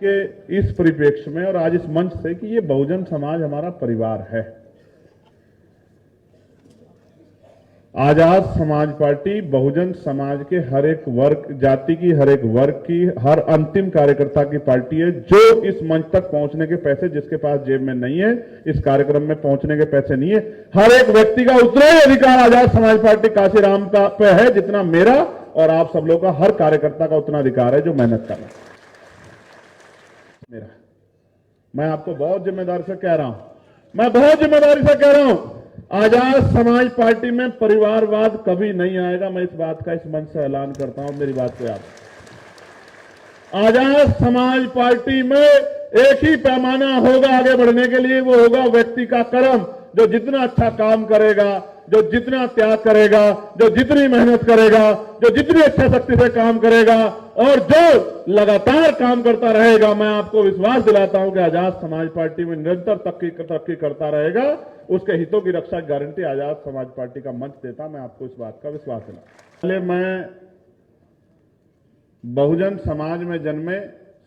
के इस परिप्रेक्ष्य में और आज इस मंच से कि ये बहुजन समाज हमारा परिवार है। आजाद समाज पार्टी बहुजन समाज के हर एक वर्ग, जाति की हर एक वर्ग की, हर अंतिम कार्यकर्ता की पार्टी है। जो इस मंच तक पहुंचने के पैसे जिसके पास जेब में नहीं है, इस कार्यक्रम में पहुंचने के पैसे नहीं है, हर एक व्यक्ति का उतना ही अधिकार आजाद समाज पार्टी काशीराम का पे है जितना मेरा और आप सब लोग का, हर कार्यकर्ता का उतना अधिकार है जो मेहनत कर रहा है। मेरा, मैं आपको बहुत जिम्मेदारी से कह रहा हूं, मैं बहुत जिम्मेदारी से कह रहा हूं, आजाद समाज पार्टी में परिवारवाद कभी नहीं आएगा। मैं इस बात का इस मंच से ऐलान करता हूं, मेरी बात को याद। आजाद समाज पार्टी में एक ही पैमाना होगा आगे बढ़ने के लिए, वो होगा व्यक्ति का कर्म। जो जितना अच्छा काम करेगा, जो जितना त्याग करेगा, जो जितनी मेहनत करेगा, जो जितनी अच्छा शक्ति से काम करेगा और जो लगातार काम करता रहेगा, मैं आपको विश्वास दिलाता हूं कि आजाद समाज पार्टी में निरंतर तरक्की करता रहेगा। उसके हितों की रक्षा की गारंटी आजाद समाज पार्टी का मंच देता। मैं आपको इस बात का विश्वास दिलाता। पहले मैं बहुजन समाज में जन्मे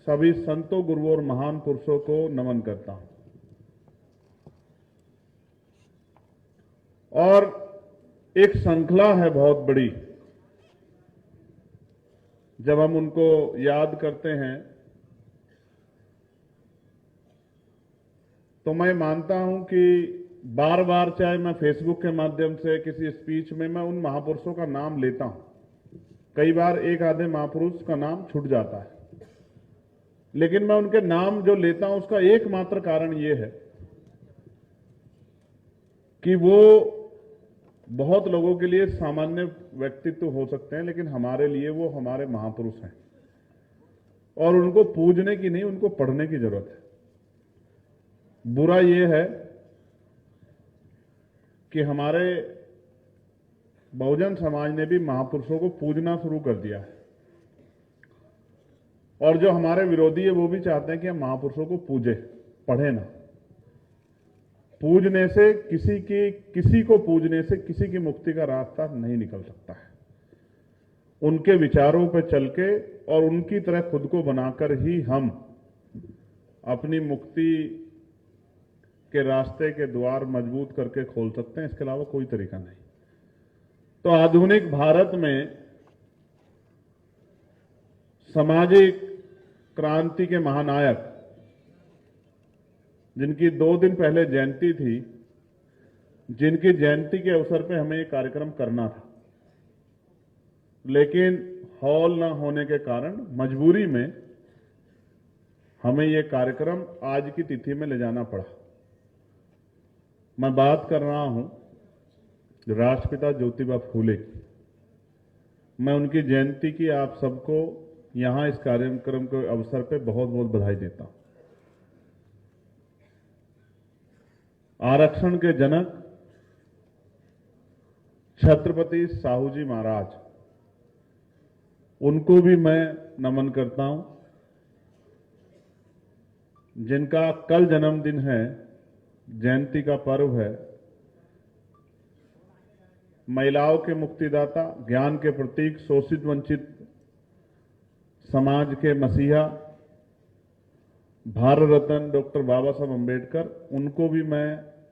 सभी संतों, गुरुओं और महान पुरुषों को नमन करता हूं और एक श्रृंखला है बहुत बड़ी। जब हम उनको याद करते हैं तो मैं मानता हूं कि बार बार, चाहे मैं फेसबुक के माध्यम से किसी स्पीच में मैं उन महापुरुषों का नाम लेता हूं, कई बार एक आधे महापुरुष का नाम छूट जाता है, लेकिन मैं उनके नाम जो लेता हूं उसका एकमात्र कारण यह है कि वो बहुत लोगों के लिए सामान्य व्यक्तित्व हो सकते हैं, लेकिन हमारे लिए वो हमारे महापुरुष हैं और उनको पूजने की नहीं, उनको पढ़ने की जरूरत है। बुरा यह है कि हमारे बहुजन समाज ने भी महापुरुषों को पूजना शुरू कर दिया है और जो हमारे विरोधी है वो भी चाहते हैं कि हम महापुरुषों को पूजे, पढ़े ना। पूजने से किसी को पूजने से किसी की मुक्ति का रास्ता नहीं निकल सकता है। उनके विचारों पर चल के और उनकी तरह खुद को बनाकर ही हम अपनी मुक्ति के रास्ते के द्वार मजबूत करके खोल सकते हैं, इसके अलावा कोई तरीका नहीं। तो आधुनिक भारत में सामाजिक क्रांति के महानायक, जिनकी 2 दिन पहले जयंती थी, जिनकी जयंती के अवसर पे हमें ये कार्यक्रम करना था, लेकिन हॉल न होने के कारण मजबूरी में हमें ये कार्यक्रम आज की तिथि में ले जाना पड़ा। मैं बात कर रहा हूं राष्ट्रपिता ज्योतिबा फूले की। मैं उनकी जयंती की आप सबको यहां इस कार्यक्रम के अवसर पे बहुत बहुत बधाई देता हूं। आरक्षण के जनक छत्रपति साहू जी महाराज, उनको भी मैं नमन करता हूं, जिनका कल जन्मदिन है, जयंती का पर्व है। महिलाओं के मुक्तिदाता, ज्ञान के प्रतीक, शोषित वंचित समाज के मसीहा, भारत रत्न डॉक्टर बाबा साहब अम्बेडकर, उनको भी मैं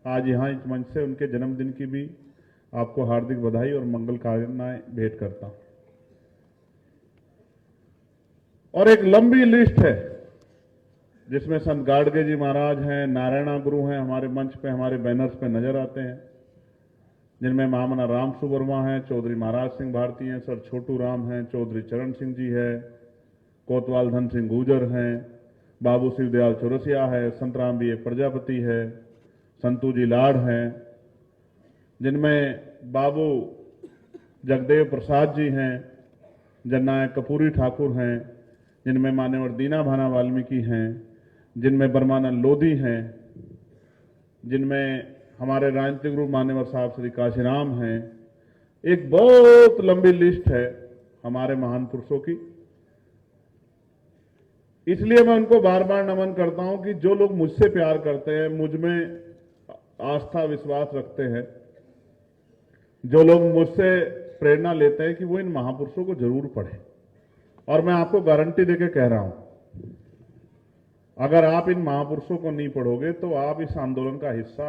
आज यहां इस मंच से उनके जन्मदिन की भी आपको हार्दिक बधाई और मंगल कामनाएं भेंट करता हूं। और एक लंबी लिस्ट है जिसमें संत गाडगे जी महाराज हैं, नारायणा गुरु हैं, हमारे मंच पे, हमारे बैनर्स पे नजर आते हैं, जिनमें महामना राम सुवर्मा हैं, चौधरी महाराज सिंह भारती हैं, सर छोटू राम हैं, चौधरी चरण सिंह जी है, कोतवाल धन सिंह गुर्जर हैं, बाबू शिवदयाल चौरसिया है, संत राम बी प्रजापति है, संतू जी लाड हैं, जिनमें बाबू जगदेव प्रसाद जी हैं, जननायक कपूरी ठाकुर हैं, जिनमें मान्यवर दीना भाना वाल्मीकि हैं, जिनमें बर्मानंद लोधी हैं, जिनमें हमारे राजनीतिक गुरु मान्यवर साहब श्री काशीराम हैं। एक बहुत लंबी लिस्ट है हमारे महान पुरुषों की। इसलिए मैं उनको बार बार नमन करता हूं कि जो लोग मुझसे प्यार करते हैं, मुझ में आस्था विश्वास रखते हैं, जो लोग मुझसे प्रेरणा लेते हैं कि वो इन महापुरुषों को जरूर पढ़ें। और मैं आपको गारंटी देके कह रहा हूं अगर आप इन महापुरुषों को नहीं पढ़ोगे तो आप इस आंदोलन का हिस्सा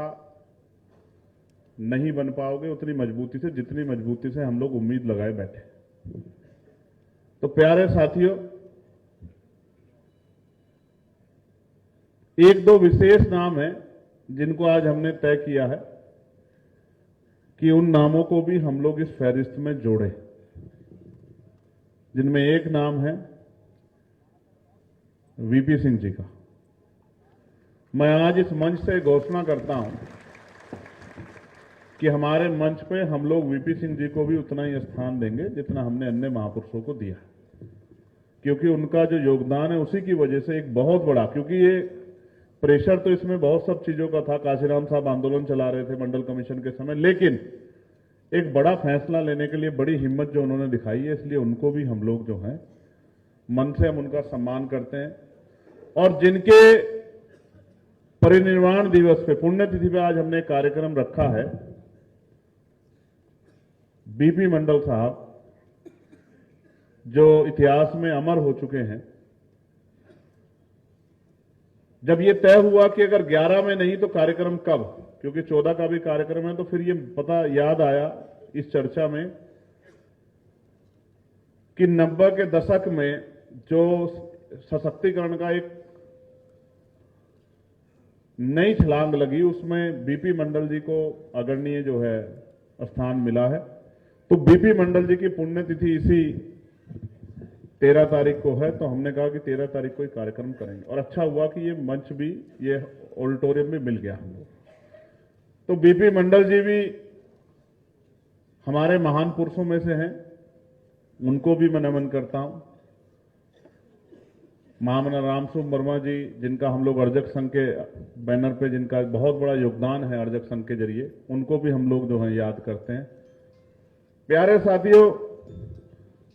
नहीं बन पाओगे उतनी मजबूती से, जितनी मजबूती से हम लोग उम्मीद लगाए बैठे। तो प्यारे साथियों, एक दो विशेष नाम हैं जिनको आज हमने तय किया है कि उन नामों को भी हम लोग इस फहरिस्त में जोड़ें, जिनमें एक नाम है वीपी सिंह जी का। मैं आज इस मंच से घोषणा करता हूं कि हमारे मंच पे हम लोग वीपी सिंह जी को भी उतना ही स्थान देंगे जितना हमने अन्य महापुरुषों को दिया, क्योंकि उनका जो योगदान है उसी की वजह से एक बहुत बड़ा, क्योंकि ये प्रेशर तो इसमें बहुत सब चीजों का था। काशीराम साहब आंदोलन चला रहे थे मंडल कमीशन के समय, लेकिन एक बड़ा फैसला लेने के लिए बड़ी हिम्मत जो उन्होंने दिखाई है, इसलिए उनको भी हम लोग जो है मन से हम उनका सम्मान करते हैं। और जिनके परिनिर्वाण दिवस पे, पुण्यतिथि पे आज हमने कार्यक्रम रखा है, बीपी मंडल साहब जो इतिहास में अमर हो चुके हैं। जब ये तय हुआ कि अगर 11 में नहीं तो कार्यक्रम कब, क्योंकि 14 का भी कार्यक्रम है, तो फिर ये पता याद आया इस चर्चा में कि 90 के दशक में जो सशक्तिकरण का एक नई छलांग लगी, उसमें बीपी मंडल जी को अग्रणीय जो है स्थान मिला है। तो बीपी मंडल जी की पुण्यतिथि इसी 13 तारीख को है, तो हमने कहा कि 13 तारीख को ही कार्यक्रम करेंगे। और अच्छा हुआ कि ये मंच भी, ये ऑडिटोरियम भी मिल गया हम लोग। तो बीपी मंडल जी भी हमारे महान पुरुषों में से हैं, उनको भी मैं नमन करता हूं। महामना रामस्वरूप वर्मा जी, जिनका हम लोग अर्जक संघ के बैनर पे, जिनका बहुत बड़ा योगदान है अर्जक संघ के जरिए, उनको भी हम लोग जो है याद करते हैं। प्यारे साथियों,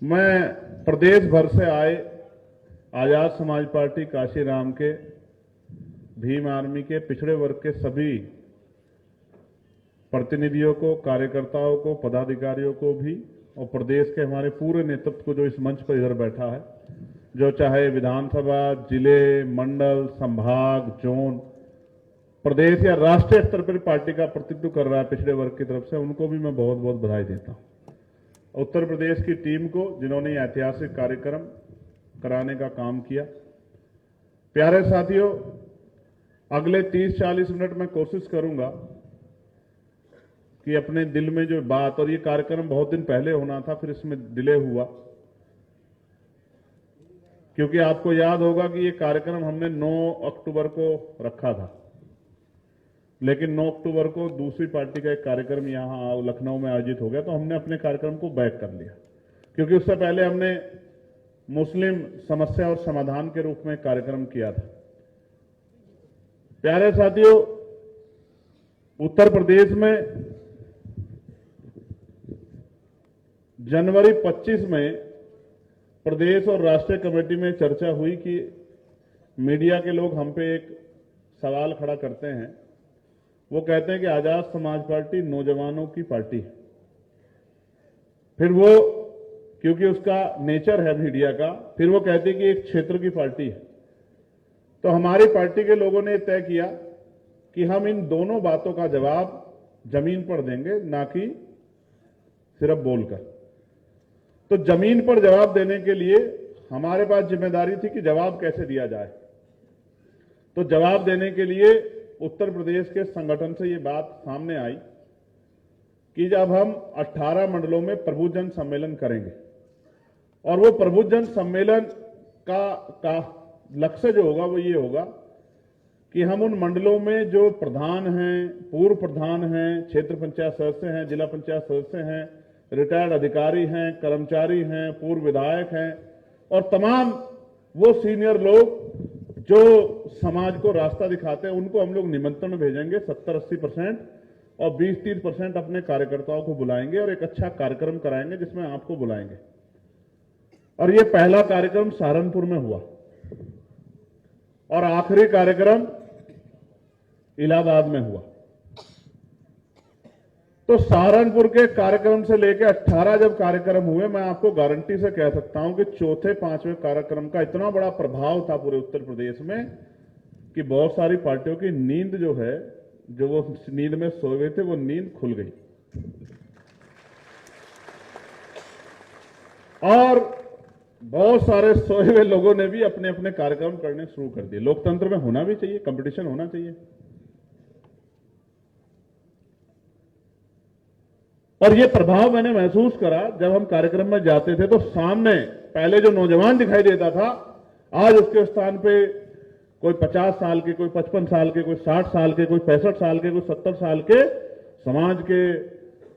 मैं प्रदेश भर से आए आजाद समाज पार्टी काशीराम के, भीम आर्मी के, पिछड़े वर्ग के सभी प्रतिनिधियों को, कार्यकर्ताओं को, पदाधिकारियों को भी, और प्रदेश के हमारे पूरे नेतृत्व को जो इस मंच पर इधर बैठा है, जो चाहे विधानसभा, जिले, मंडल, संभाग, जोन, प्रदेश या राष्ट्रीय स्तर पर पार्टी का प्रतिनिधित्व कर रहा है पिछड़े वर्ग की तरफ से, उनको भी मैं बहुत बहुत बधाई देता हूं। उत्तर प्रदेश की टीम को, जिन्होंने ऐतिहासिक कार्यक्रम कराने का काम किया। प्यारे साथियों, अगले 30-40 मिनट में कोशिश करूंगा कि अपने दिल में जो बात, और ये कार्यक्रम बहुत दिन पहले होना था, फिर इसमें डिले हुआ, क्योंकि आपको याद होगा कि ये कार्यक्रम हमने 9 अक्टूबर को रखा था, लेकिन 9 अक्टूबर को दूसरी पार्टी का एक कार्यक्रम यहां लखनऊ में आयोजित हो गया, तो हमने अपने कार्यक्रम को बैक कर लिया, क्योंकि उससे पहले हमने मुस्लिम समस्या और समाधान के रूप में कार्यक्रम किया था। प्यारे साथियों, उत्तर प्रदेश में जनवरी 25 में प्रदेश और राष्ट्रीय कमेटी में चर्चा हुई कि मीडिया के लोग हम पे एक सवाल खड़ा करते हैं। वो कहते हैं कि आजाद समाज पार्टी नौजवानों की पार्टी है। फिर वो, क्योंकि उसका नेचर है मीडिया का, फिर वो कहते हैं कि एक क्षेत्र की पार्टी है। तो हमारी पार्टी के लोगों ने तय किया कि हम इन दोनों बातों का जवाब जमीन पर देंगे, ना कि सिर्फ बोलकर। तो जमीन पर जवाब देने के लिए हमारे पास जिम्मेदारी थी कि जवाब कैसे दिया जाए। तो जवाब देने के लिए उत्तर प्रदेश के संगठन से ये बात सामने आई कि जब हम 18 मंडलों में प्रबुद्धजन सम्मेलन करेंगे, और वो प्रबुद्धजन सम्मेलन का लक्ष्य जो होगा वो ये होगा कि हम उन मंडलों में जो प्रधान हैं, पूर्व प्रधान हैं, क्षेत्र पंचायत सदस्य हैं, जिला पंचायत सदस्य हैं, रिटायर्ड अधिकारी हैं, कर्मचारी हैं, पूर्व विधायक हैं, और तमाम वो सीनियर लोग जो समाज को रास्ता दिखाते हैं, उनको हम लोग निमंत्रण भेजेंगे 70-80%, और 20-30% अपने कार्यकर्ताओं को बुलाएंगे और एक अच्छा कार्यक्रम कराएंगे जिसमें आपको बुलाएंगे। और ये पहला कार्यक्रम सहारनपुर में हुआ और आखिरी कार्यक्रम इलाहाबाद में हुआ। तो सहारनपुर के कार्यक्रम से लेकर 18 जब कार्यक्रम हुए, मैं आपको गारंटी से कह सकता हूं कि चौथे 5वें कार्यक्रम का इतना बड़ा प्रभाव था पूरे उत्तर प्रदेश में कि बहुत सारी पार्टियों की नींद जो है, जो वो नींद में सोए हुए थे, वो नींद खुल गई और बहुत सारे सोए हुए लोगों ने भी अपने अपने कार्यक्रम करने शुरू कर दिए। लोकतंत्र में होना भी चाहिए, कंपटीशन होना चाहिए। और ये प्रभाव मैंने महसूस करा जब हम कार्यक्रम में जाते थे, तो सामने पहले जो नौजवान दिखाई देता था, आज उसके स्थान पे कोई 50 साल के, कोई 55 साल के, कोई 60 साल के, कोई 65 साल के, कोई 70 साल के समाज के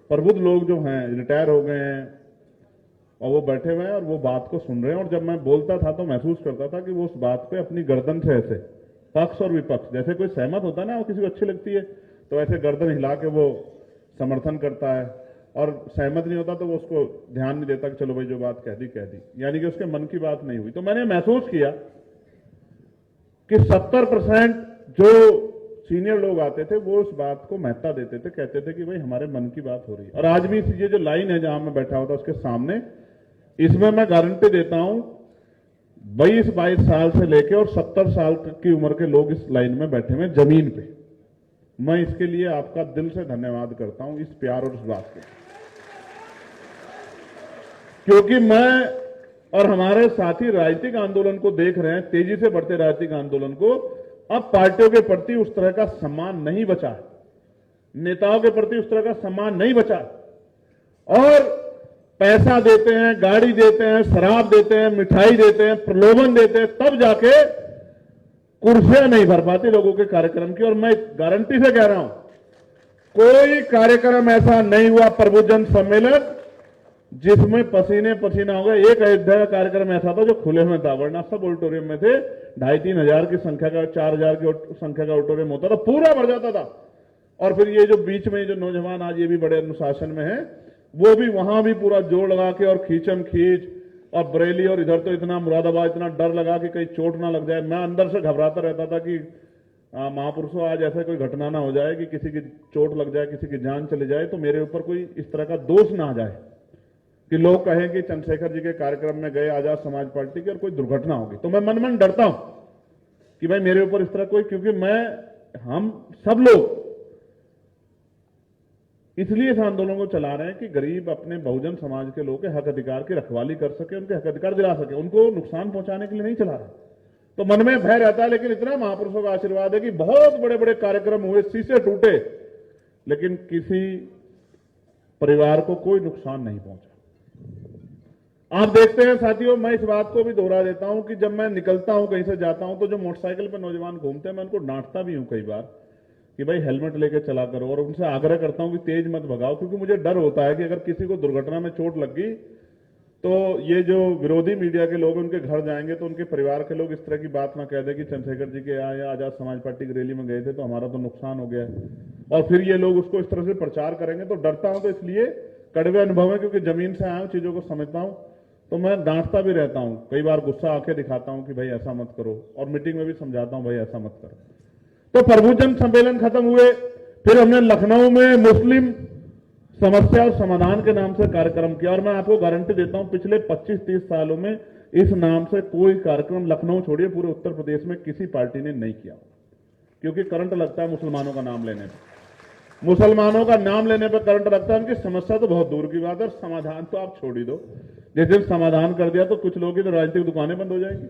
प्रबुद्ध लोग जो हैं, रिटायर हो गए हैं और वो बैठे हुए हैं और वो बात को सुन रहे हैं। और जब मैं बोलता था तो महसूस करता था कि वो उस बात पे अपनी गर्दन से ऐसे, पक्ष और विपक्ष, जैसे कोई सहमत होता है ना, वो किसी को अच्छी लगती है तो ऐसे गर्दन हिला के वो समर्थन करता है, और सहमत नहीं होता तो वो उसको ध्यान नहीं देता कि चलो भाई जो बात कह दी, यानी कि उसके मन की बात नहीं हुई। तो मैंने महसूस किया कि 70% जो सीनियर लोग आते थे वो उस बात को महत्ता देते थे, कहते थे कि भाई हमारे मन की बात हो रही है। और आज भी ये जो लाइन है जहां मैं बैठा हुआ था उसके सामने, इसमें मैं गारंटी देता हूं 22 साल से लेकर और 70 साल तक की उम्र के लोग इस लाइन में बैठे हुए जमीन पे। मैं इसके लिए आपका दिल से धन्यवाद करता हूं, इस प्यार और इस बात के, क्योंकि मैं और हमारे साथी राजनीतिक आंदोलन को देख रहे हैं, तेजी से बढ़ते राजनीतिक आंदोलन को। अब पार्टियों के प्रति उस तरह का सम्मान नहीं बचा है, नेताओं के प्रति उस तरह का सम्मान नहीं बचा है। और पैसा देते हैं, गाड़ी देते हैं, शराब देते हैं, मिठाई देते हैं, प्रलोभन देते हैं, तब जाके कुर्सियां नहीं भर पाती लोगों के कार्यक्रम की। और मैं गारंटी से कह रहा हूं, कोई कार्यक्रम ऐसा नहीं हुआ प्रबुद्धजन सम्मेलन जिसमें पसीने पसीना हो गए। एक अयोध्या का कार्यक्रम ऐसा था जो खुले में था, वरना सब ऑडिटोरियम में थे। 2,500-3 हजार की संख्या का, 4 हजार की संख्या का ऑडिटोरियम होता था, पूरा भर जाता था। और फिर ये जो बीच में जो नौजवान आज ये भी बड़े अनुशासन में है, वो भी वहां भी पूरा जोर लगा के और खींचम खींच, और बरेली और इधर तो इतना मुरादाबाद, इतना डर लगा कि कहीं चोट ना लग जाए। मैं अंदर से घबराता रहता था कि महापुरुषों आज ऐसा कोई घटना ना हो जाए कि किसी की चोट लग जाए, किसी की जान चली जाए, तो मेरे ऊपर कोई इस तरह का दोष ना आ जाए कि लोग कहें कि चंद्रशेखर जी के कार्यक्रम में गए आजाद समाज पार्टी की और कोई दुर्घटना होगी। तो मैं मन मन डरता हूं कि भाई मेरे ऊपर इस तरह कोई, क्योंकि हम सब लोग इसलिए इस आंदोलन को चला रहे हैं कि गरीब अपने बहुजन समाज के लोगों के हक अधिकार की रखवाली कर सके, उनके हक अधिकार दिला सके, उनको नुकसान पहुंचाने के लिए नहीं चला रहे। तो मन में भय रहता है, लेकिन इतना महापुरुषों का आशीर्वाद है कि बहुत बड़े बड़े कार्यक्रम हुए, शीशे टूटे, लेकिन किसी परिवार को कोई नुकसान नहीं पहुंचा। आप देखते हैं साथियों, मैं इस बात को भी दोहरा देता हूं कि जब मैं निकलता हूं, कहीं से जाता हूं, तो जो मोटरसाइकिल पर नौजवान घूमते हैं, मैं उनको डांटता भी हूं कई बार कि भाई हेलमेट लेके चला करो, और उनसे आग्रह करता हूं कि तेज मत भगाओ, क्योंकि मुझे डर होता है कि अगर किसी को दुर्घटना में चोट लग गई तो ये जो विरोधी मीडिया के लोग उनके घर जाएंगे तो उनके परिवार के लोग इस तरह की बात ना कह दे कि चंद्रशेखर जी के यहाँ या आजाद समाज पार्टी की रैली में गए थे तो हमारा तो नुकसान हो गया, और फिर ये लोग उसको इस तरह से प्रचार करेंगे। तो डरता हूं, तो इसलिए कड़वे अनुभव है, क्योंकि जमीन से आया हूं, चीजों को समझता हूं, तो मैं डांटता भी रहता हूं, कई बार गुस्सा आके दिखाता हूं कि भाई ऐसा मत करो, और मीटिंग में भी समझाता हूं भाई ऐसा मत करो। तो प्रबुद्धजन सम्मेलन खत्म हुए, फिर हमने लखनऊ में मुस्लिम समस्या और समाधान के नाम से कार्यक्रम किया, और मैं आपको गारंटी देता हूं पिछले 25-30 सालों में इस नाम से कोई कार्यक्रम, लखनऊ छोड़िए पूरे उत्तर प्रदेश में किसी पार्टी ने नहीं किया, क्योंकि करंट लगता है मुसलमानों का नाम लेने पर। मुसलमानों का नाम लेने पर करंट लगता है, उनकी समस्या तो बहुत दूर की बात है, समाधान तो आप छोड़ ही दो। जिस दिन समाधान कर दिया तो कुछ लोगों की तो राजनीतिक दुकानें बंद हो जाएंगी।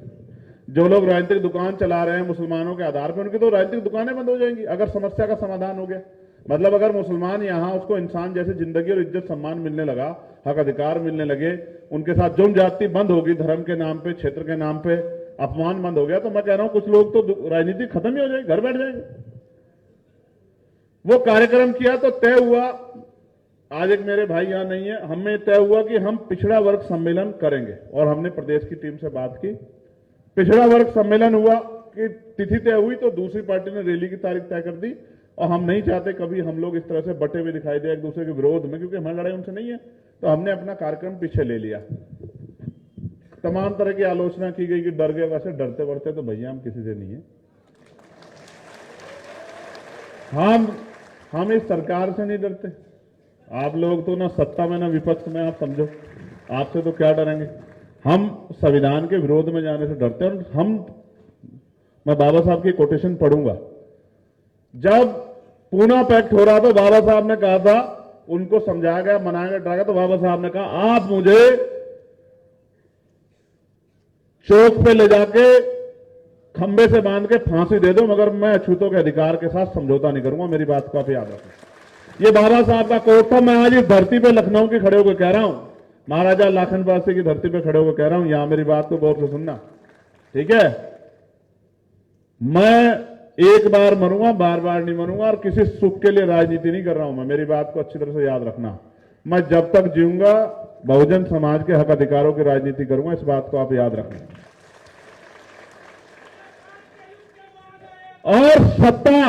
जो लोग राजनीतिक दुकान चला रहे हैं मुसलमानों के आधार पर, उनकी तो राजनीतिक दुकानें बंद हो जाएंगी अगर समस्या का समाधान हो गया। मतलब अगर मुसलमान यहां उसको इंसान जैसे जिंदगी और इज्जत सम्मान मिलने लगा, हक अधिकार मिलने लगे, उनके साथ जुर्म ज्यादती बंद होगी, धर्म के नाम पे, क्षेत्र के नाम पे अपमान बंद हो गया, तो मैं कह रहा हूं कुछ लोग तो राजनीति खत्म ही हो जाएगी, घर बैठ जाएंगे। वो कार्यक्रम किया तो तय हुआ, आज एक मेरे भाई यहां नहीं है, हमें तय हुआ कि हम पिछड़ा वर्ग सम्मेलन करेंगे, और हमने प्रदेश की टीम से बात की, पिछड़ा वर्ग सम्मेलन हुआ कि तिथि तय हुई तो दूसरी पार्टी ने रैली की तारीख तय कर दी, और हम नहीं चाहते कभी हम लोग इस तरह से बटे हुए दिखाई दे एक दूसरे के विरोध में, क्योंकि हमारी लड़ाई उनसे नहीं है, तो हमने अपना कार्यक्रम पीछे ले लिया। तमाम तरह की आलोचना की गई कि डर गए, वैसे डरते बढ़ते तो भैया हम किसी से नहीं है, हम इस सरकार से नहीं डरते। आप लोग तो ना सत्ता में ना विपक्ष में, आप समझो आपसे तो क्या डरेंगे। हम संविधान के विरोध में जाने से डरते हैं, और हम मैं बाबा साहब की कोटेशन पढ़ूंगा। जब पूना पैक्ट हो रहा था, बाबा साहब ने कहा था, उनको समझाया गया, मनाया गया, डराया, तो बाबा साहब ने कहा आप मुझे चौक पे ले जाके खंबे से बांध के फांसी दे दो, मगर मैं अछूतों के अधिकार के साथ समझौता नहीं करूंगा। मेरी बात को आप याद रखें। ये बाबा साहब का कोट था। मैं आज इस धरती पे लखनऊ की खड़े होकर कह रहा हूं, महाराजा लाखन पासी की धरती पे खड़े होकर कह रहा हूं, यहां मेरी बात को गौर से सुनना, ठीक है? मैं एक बार मरूंगा, बार बार नहीं मरूंगा, और किसी सुख के लिए राजनीति नहीं कर रहा हूं मैं। मेरी बात को अच्छी तरह से याद रखना। मैं जब तक जीऊंगा बहुजन समाज के हक अधिकारों की राजनीति करूंगा, इस बात को आप याद रखना। और सत्ता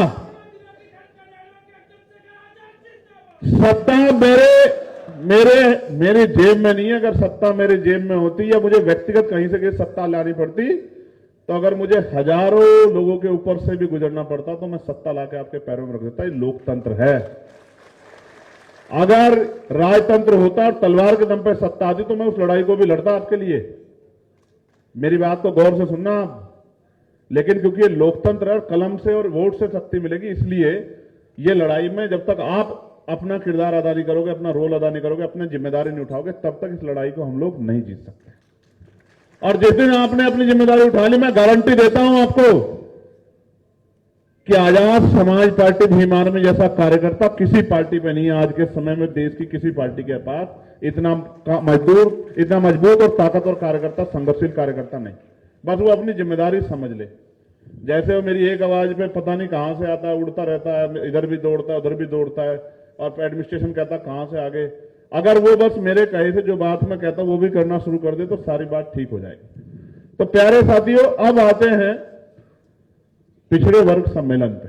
मेरे जेब में नहीं है। अगर सत्ता मेरे जेब में होती या मुझे व्यक्तिगत कहीं से कहीं सत्ता लानी पड़ती, तो अगर मुझे हजारों लोगों के ऊपर से भी गुजरना पड़ता, तो मैं सत्ता लाके आपके पैरों में रख देता। ये लोकतंत्र है। अगर राजतंत्र होता और तलवार के दम पे सत्ता आती, तो मैं उस लड़ाई को भी लड़ता आपके लिए। मेरी बात को गौर से सुनना। लेकिन क्योंकि ये लोकतंत्र है और कलम से और वोट से शक्ति मिलेगी, इसलिए ये लड़ाई में जब तक आप अपना किरदार अदा नहीं करोगे, अपना रोल अदा नहीं करोगे, अपनी जिम्मेदारी नहीं उठाओगे, तब तक इस लड़ाई को हम लोग नहीं जीत सकते। और जिस दिन आपने अपनी जिम्मेदारी उठा ली, मैं गारंटी देता हूं आपको कि आजाद समाज पार्टी भीमान में जैसा कार्यकर्ता किसी पार्टी पे नहीं है। आज के समय में देश की किसी पार्टी के पास इतना मजबूत और ताकतवर कार्यकर्ता, संघर्षशील कार्यकर्ता नहीं। बस वो अपनी जिम्मेदारी समझ ले। जैसे वो मेरी एक आवाज पे पता नहीं कहां से आता है, उड़ता रहता है, इधर भी दौड़ता है, उधर भी दौड़ता है, और एडमिनिस्ट्रेशन कहता है कहां से आगे। अगर वो बस मेरे कहे से जो बात मैं कहता हूं वो भी करना शुरू कर दे, तो सारी बात ठीक हो जाएगी। तो प्यारे साथियों, अब आते हैं पिछड़े वर्ग सम्मेलन पे।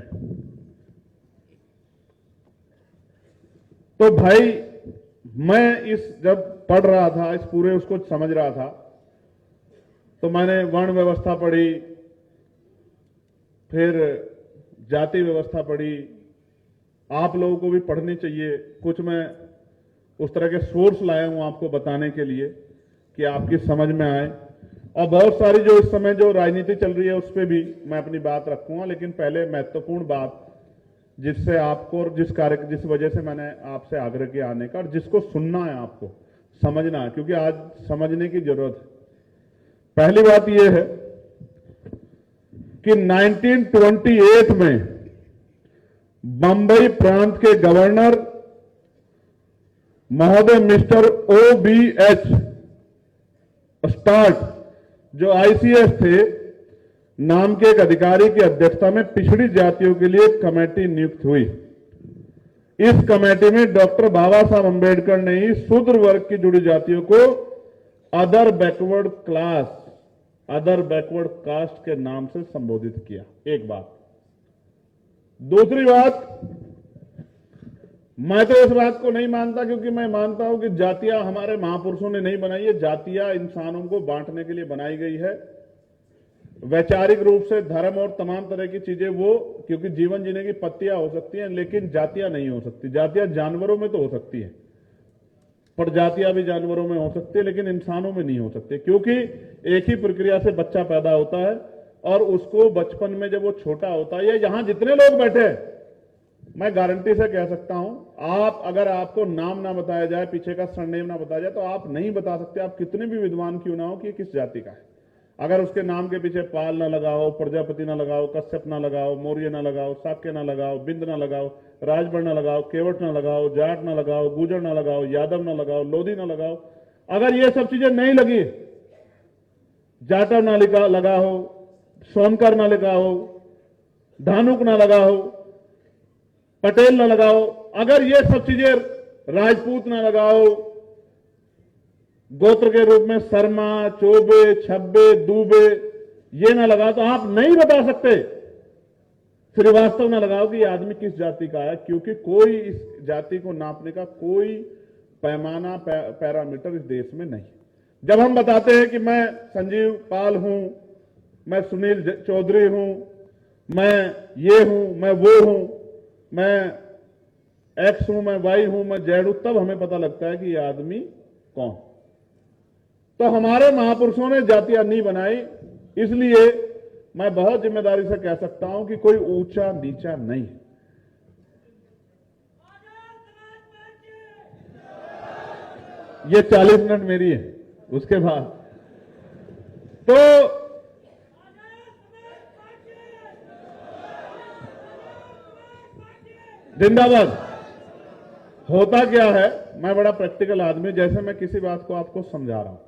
तो भाई, मैं जब पढ़ रहा था, इस पूरे उसको समझ रहा था, तो मैंने वर्ण व्यवस्था पढ़ी, फिर जाति व्यवस्था पढ़ी। आप लोगों को भी पढ़नी चाहिए। कुछ मैं उस तरह के सोर्स लाया हूं आपको बताने के लिए कि आपकी समझ में आए। और बहुत सारी जो इस समय जो राजनीति चल रही है उस पर भी मैं अपनी बात रखूंगा। लेकिन पहले महत्वपूर्ण बात, जिससे आपको और जिस वजह से मैंने आपसे आग्रह किया आने का, और जिसको सुनना है आपको समझना है, क्योंकि आज समझने की जरूरत है। पहली बात यह है कि 1928 में बंबई प्रांत के गवर्नर महोदय मिस्टर OBH स्टार्ट, जो ICS थे नाम के एक अधिकारी की अध्यक्षता में पिछड़ी जातियों के लिए एक कमेटी नियुक्त हुई। इस कमेटी में डॉक्टर बाबा साहब अंबेडकर ने ही शूद्र वर्ग की जुड़ी जातियों को अदर बैकवर्ड कास्ट के नाम से संबोधित किया। एक बात। दूसरी बात, मैं तो इस बात को नहीं मानता, क्योंकि मैं मानता हूं कि जातियां हमारे महापुरुषों ने नहीं बनाई है। जातियां इंसानों को बांटने के लिए बनाई गई है। वैचारिक रूप से धर्म और तमाम तरह की चीजें वो, क्योंकि जीवन जीने की पत्तियां हो सकती हैं, लेकिन जातियां नहीं हो सकती। जातियां जानवरों में तो हो सकती है, प्रजातियां भी जानवरों में हो सकती है, लेकिन इंसानों में नहीं हो सकती। क्योंकि एक ही प्रक्रिया से बच्चा पैदा होता है, और उसको बचपन में जब वो छोटा होता है, या यहां जितने लोग बैठे हैं, मैं गारंटी से कह सकता हूं, अगर आपको नाम ना बताया जाए, पीछे का सरनेम ना बताया जाए, तो आप नहीं बता सकते, आप कितने भी विद्वान क्यों ना हो, कि किस जाति का है। अगर उसके नाम के पीछे पाल ना लगाओ, प्रजापति ना लगाओ, कश्यप ना लगाओ, मौर्य ना लगाओ, शाक्य ना लगाओ, बिंद ना लगाओ, राजभर ना लगाओ, केवट ना लगाओ, जाट ना लगाओ, गुजर ना लगाओ, यादव ना लगाओ, लोधी ना लगाओ, अगर ये सब चीजें नहीं लगी, जाटव ना लगा हो, सोनकर ना लगा हो, धानुक ना लगा हो, पटेल ना लगाओ, अगर ये सब चीजें, राजपूत ना लगाओ, गोत्र के रूप में शर्मा, चौबे, छब्बे, दूबे, ये ना लगाओ, तो आप नहीं बता सकते। श्रीवास्तव ना लगाओ कि ये आदमी किस जाति का है, क्योंकि कोई इस जाति को नापने का कोई पैमाना, पैरामीटर इस देश में नहीं। जब हम बताते हैं कि मैं संजीव पाल हूं, मैं सुनील चौधरी हूं, मैं ये हूं, मैं वो हूं, मैं एक्स हूं, मैं वाई हूं, मैं जेड हूं, तब हमें पता लगता है कि ये आदमी कौन। तो हमारे महापुरुषों ने जातियां नहीं बनाई, इसलिए मैं बहुत जिम्मेदारी से कह सकता हूं कि कोई ऊंचा नीचा नहीं है। ये 40 मिनट मेरी है, उसके बाद तो जिंदाबाद। होता क्या है, मैं बड़ा प्रैक्टिकल आदमी, जैसे मैं किसी बात को आपको समझा रहा हूं,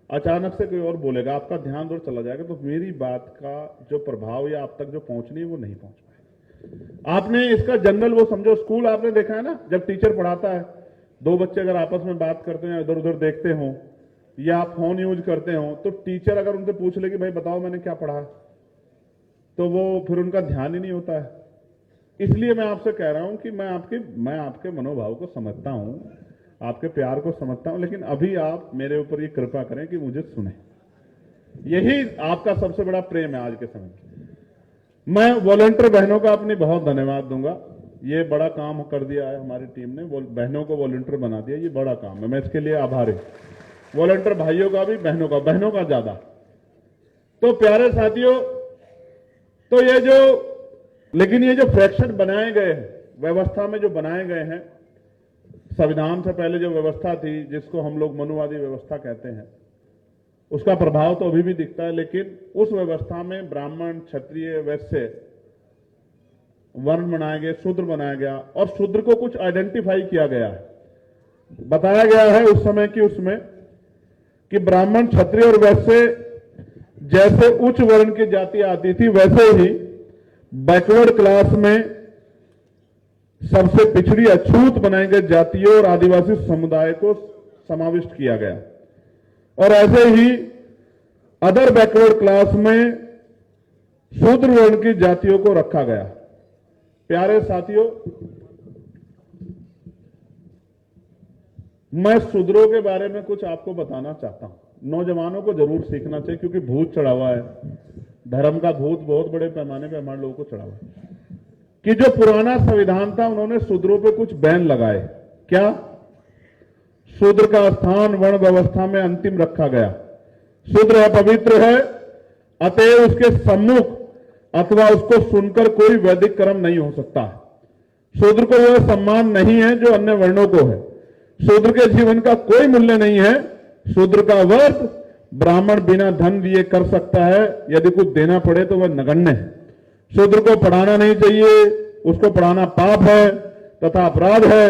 अचानक से कोई और बोलेगा, आपका ध्यान दूर चला जाएगा, तो मेरी बात का जो प्रभाव या आप तक जो पहुंचनी है वो नहीं पहुंच पाएगी। आपने इसका जनरल वो समझो, स्कूल आपने देखा है ना, जब टीचर पढ़ाता है, दो बच्चे अगर आपस में बात करते हैं, इधर उधर देखते हो या फोन यूज करते हो, तो टीचर अगर उनसे पूछ ले कि भाई बताओ मैंने क्या पढ़ा, तो वो फिर उनका ध्यान ही नहीं होता है। इसलिए मैं आपसे कह रहा हूं कि मैं आपके मनोभाव को समझता हूं, आपके प्यार को समझता हूं, लेकिन अभी आप मेरे ऊपर ये कृपा करें कि मुझे सुने। यही आपका सबसे बड़ा प्रेम है आज के समय। मैं वॉलंटियर बहनों का अपनी बहुत धन्यवाद दूंगा। ये बड़ा काम कर दिया है हमारी टीम ने, बहनों को वॉलंटियर बना दिया, ये बड़ा काम है, मैं इसके लिए आभारी। वॉलंटियर भाइयों का भी, बहनों का ज्यादा। तो प्यारे साथियों, तो लेकिन ये जो फ्रैक्शन बनाए गए हैं, व्यवस्था में जो बनाए गए हैं, संविधान से पहले जो व्यवस्था थी, जिसको हम लोग मनुवादी व्यवस्था कहते हैं, उसका प्रभाव तो अभी भी दिखता है। लेकिन उस व्यवस्था में ब्राह्मण, क्षत्रिय, वैश्य वर्ण बनाया गया, शूद्र बनाया गया, और शूद्र को कुछ आइडेंटिफाई किया गया है, बताया गया है उस समय की उसमें कि ब्राह्मण, क्षत्रिय और वैश्य जैसे उच्च वर्ण की जाति आती थी, वैसे ही बैकवर्ड क्लास में सबसे पिछड़ी अछूत बनाई गई जातियों और आदिवासी समुदाय को समाविष्ट किया गया, और ऐसे ही अदर बैकवर्ड क्लास में शूद्र वर्ण की जातियों को रखा गया। प्यारे साथियों, मैं शूद्रों के बारे में कुछ आपको बताना चाहता हूं। नौजवानों को जरूर सीखना चाहिए, क्योंकि भूत चढ़ा हुआ है, धर्म का भूत बहुत बड़े पैमाने पर हमारे लोगों को चढ़ा हुआ है, कि जो पुराना संविधान था उन्होंने शूद्रों पे कुछ बैन लगाए। क्या? शूद्र का स्थान वर्ण व्यवस्था में अंतिम रखा गया। शूद्र अपवित्र है, अतएव उसके सम्मुख अथवा उसको सुनकर कोई वैदिक कर्म नहीं हो सकता। शूद्र को वह सम्मान नहीं है जो अन्य वर्णों को है। शूद्र के जीवन का कोई मूल्य नहीं है। शूद्र का वर्त ब्राह्मण बिना धन दिए कर सकता है, यदि कुछ देना पड़े तो वह नगण्य है। शूद्र को पढ़ाना नहीं चाहिए, उसको पढ़ाना पाप है तथा अपराध है।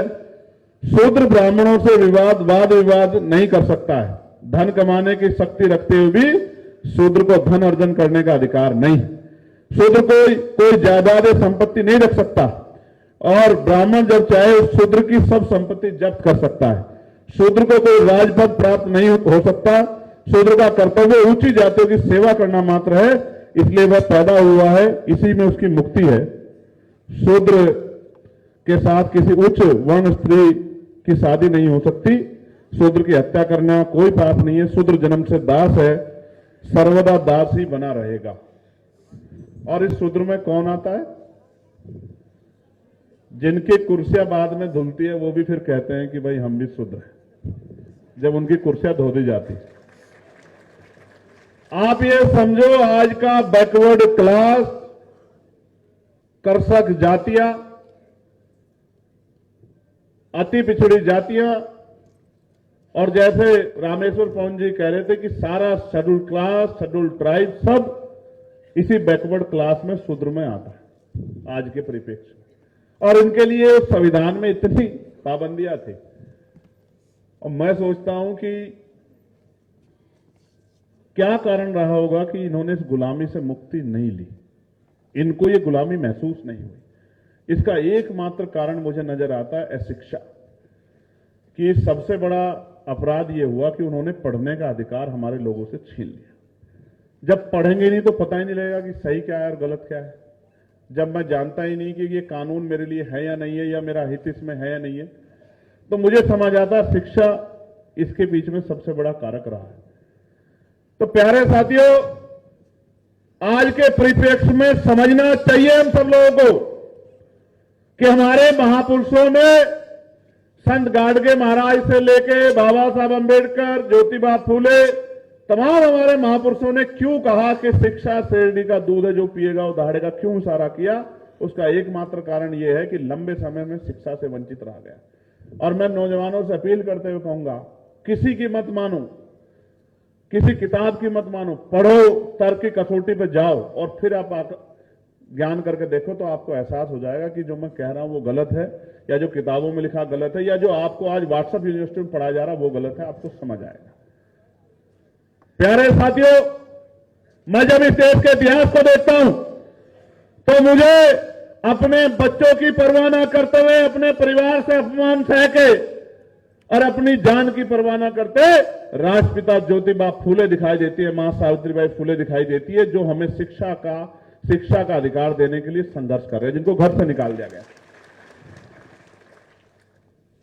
शूद्र ब्राह्मणों से वाद विवाद नहीं कर सकता है। धन कमाने की शक्ति रखते हुए भी शूद्र को धन अर्जन करने का अधिकार नहीं। शूद्र कोई जायदाद संपत्ति नहीं रख सकता, और ब्राह्मण जब चाहे उस शूद्र की सब संपत्ति जब्त कर सकता है। शूद्र को कोई राजपद प्राप्त नहीं हो सकता। शूद्र का कर्तव्य ऊंची जातियों की सेवा करना मात्र है, इसलिए वह पैदा हुआ है, इसी में उसकी मुक्ति है। शूद्र के साथ किसी उच्च वर्ण स्त्री की शादी नहीं हो सकती। शूद्र की हत्या करना कोई पाप नहीं है। शूद्र जन्म से दास है, सर्वदा दास ही बना रहेगा। और इस शूद्र में कौन आता है? जिनकी कुर्सियां बाद में धुलती है, वो भी फिर कहते हैं कि भाई हम भी शूद्र हैं, जब उनकी कुर्सियां धो दी जाती। आप ये समझो, आज का बैकवर्ड क्लास, कर्षक जातियां, अति पिछड़ी जातियां, और जैसे रामेश्वर पवन जी कह रहे थे कि सारा शेड्यूल क्लास, शेड्यूल ट्राइब सब इसी बैकवर्ड क्लास में शूद्र में आता है आज के परिप्रेक्ष्य में। और इनके लिए संविधान में इतनी पाबंदियां थी, और मैं सोचता हूं कि क्या कारण रहा होगा कि इन्होंने इस गुलामी से मुक्ति नहीं ली, इनको ये गुलामी महसूस नहीं हुई। इसका एकमात्र कारण मुझे नजर आता है अशिक्षा, कि सबसे बड़ा अपराध ये हुआ कि उन्होंने पढ़ने का अधिकार हमारे लोगों से छीन लिया। जब पढ़ेंगे नहीं तो पता ही नहीं लगेगा कि सही क्या है और गलत क्या है। जब मैं जानता ही नहीं कि ये कानून मेरे लिए है या नहीं है, या मेरा हित इसमें है या नहीं है, तो मुझे समझ आता शिक्षा इसके बीच में सबसे बड़ा कारक रहा है। तो प्यारे साथियों, आज के परिप्रेक्ष्य में समझना चाहिए हम सब लोगों को कि हमारे महापुरुषों ने, संत गाडगे महाराज से लेके बाबा साहब अंबेडकर, ज्योतिबा फूले तमाम हमारे महापुरुषों ने क्यों कहा कि शिक्षा शेरडी का दूध है, जो पिएगा वो दहाड़ेगा, क्यों इशारा किया? उसका एकमात्र कारण यह है कि लंबे समय में शिक्षा से वंचित रह गया। और मैं नौजवानों से अपील करते हुए कहूंगा, किसी की मत मानो, किसी किताब की मत मानो, पढ़ो, तर्क की कसौटी पर जाओ और फिर आप ज्ञान करके देखो तो आपको एहसास हो जाएगा कि जो मैं कह रहा हूं वो गलत है, या जो किताबों में लिखा गलत है, या जो आपको आज व्हाट्सएप यूनिवर्सिटी में पढ़ाया जा रहा है वो गलत है। आपको समझ आएगा। प्यारे साथियों, मैं जब इस देश के इतिहास को देखता हूं तो मुझे अपने बच्चों की परवाह न करते हुए, अपने परिवार से अपमान सह के और अपनी जान की परवाह न करते राष्ट्रपिता ज्योतिबा फूले दिखाई देती है, मां सावित्रीबाई फूले दिखाई देती है, जो हमें शिक्षा का अधिकार देने के लिए संघर्ष कर रहे हैं, जिनको घर से निकाल दिया गया।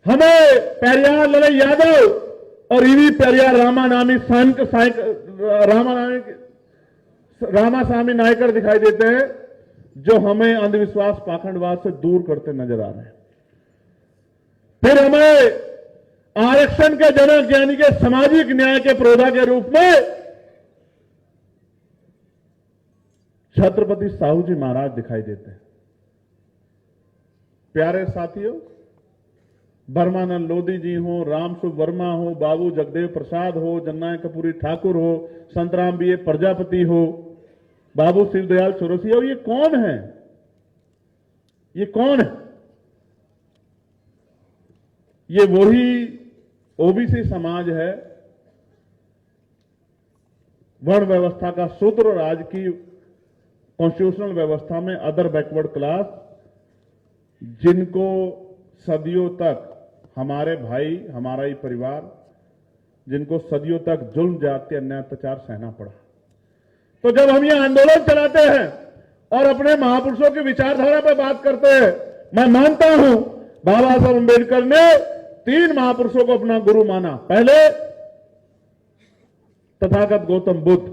हमें पेरियार ललई यादव और ईवी पेरियार रामास्वामी नायकर दिखाई देते हैं, जो हमें अंधविश्वास पाखंडवाद से दूर करते नजर आ रहे हैं। फिर हमें आरक्षण के जनक यानी कि सामाजिक न्याय के प्रोधा के रूप में छत्रपति साहू जी महाराज दिखाई देते हैं। प्यारे साथियों, ब्रह्मानंद लोधी जी हो, रामसुख वर्मा हो, बाबू जगदेव प्रसाद हो, जननायक कपूरी ठाकुर हो, संतराम बीए प्रजापति हो, बाबू शिवदयाल चौरसिया हो, ये कौन है? ये कौन है? ये वही ओबीसी समाज है, वर्ण व्यवस्था का सूत्र और आज की कॉन्स्टिट्यूशनल व्यवस्था में अदर बैकवर्ड क्लास, जिनको सदियों तक हमारे भाई, हमारा ही परिवार, जिनको सदियों तक जुल्म, जाति, अन्याय, अत्याचार सहना पड़ा। तो जब हम ये आंदोलन चलाते हैं और अपने महापुरुषों की विचारधारा पर बात करते हैं, मैं मानता हूं बाबा साहब अम्बेडकर ने 3 महापुरुषों को अपना गुरु माना। पहले तथागत गौतम बुद्ध,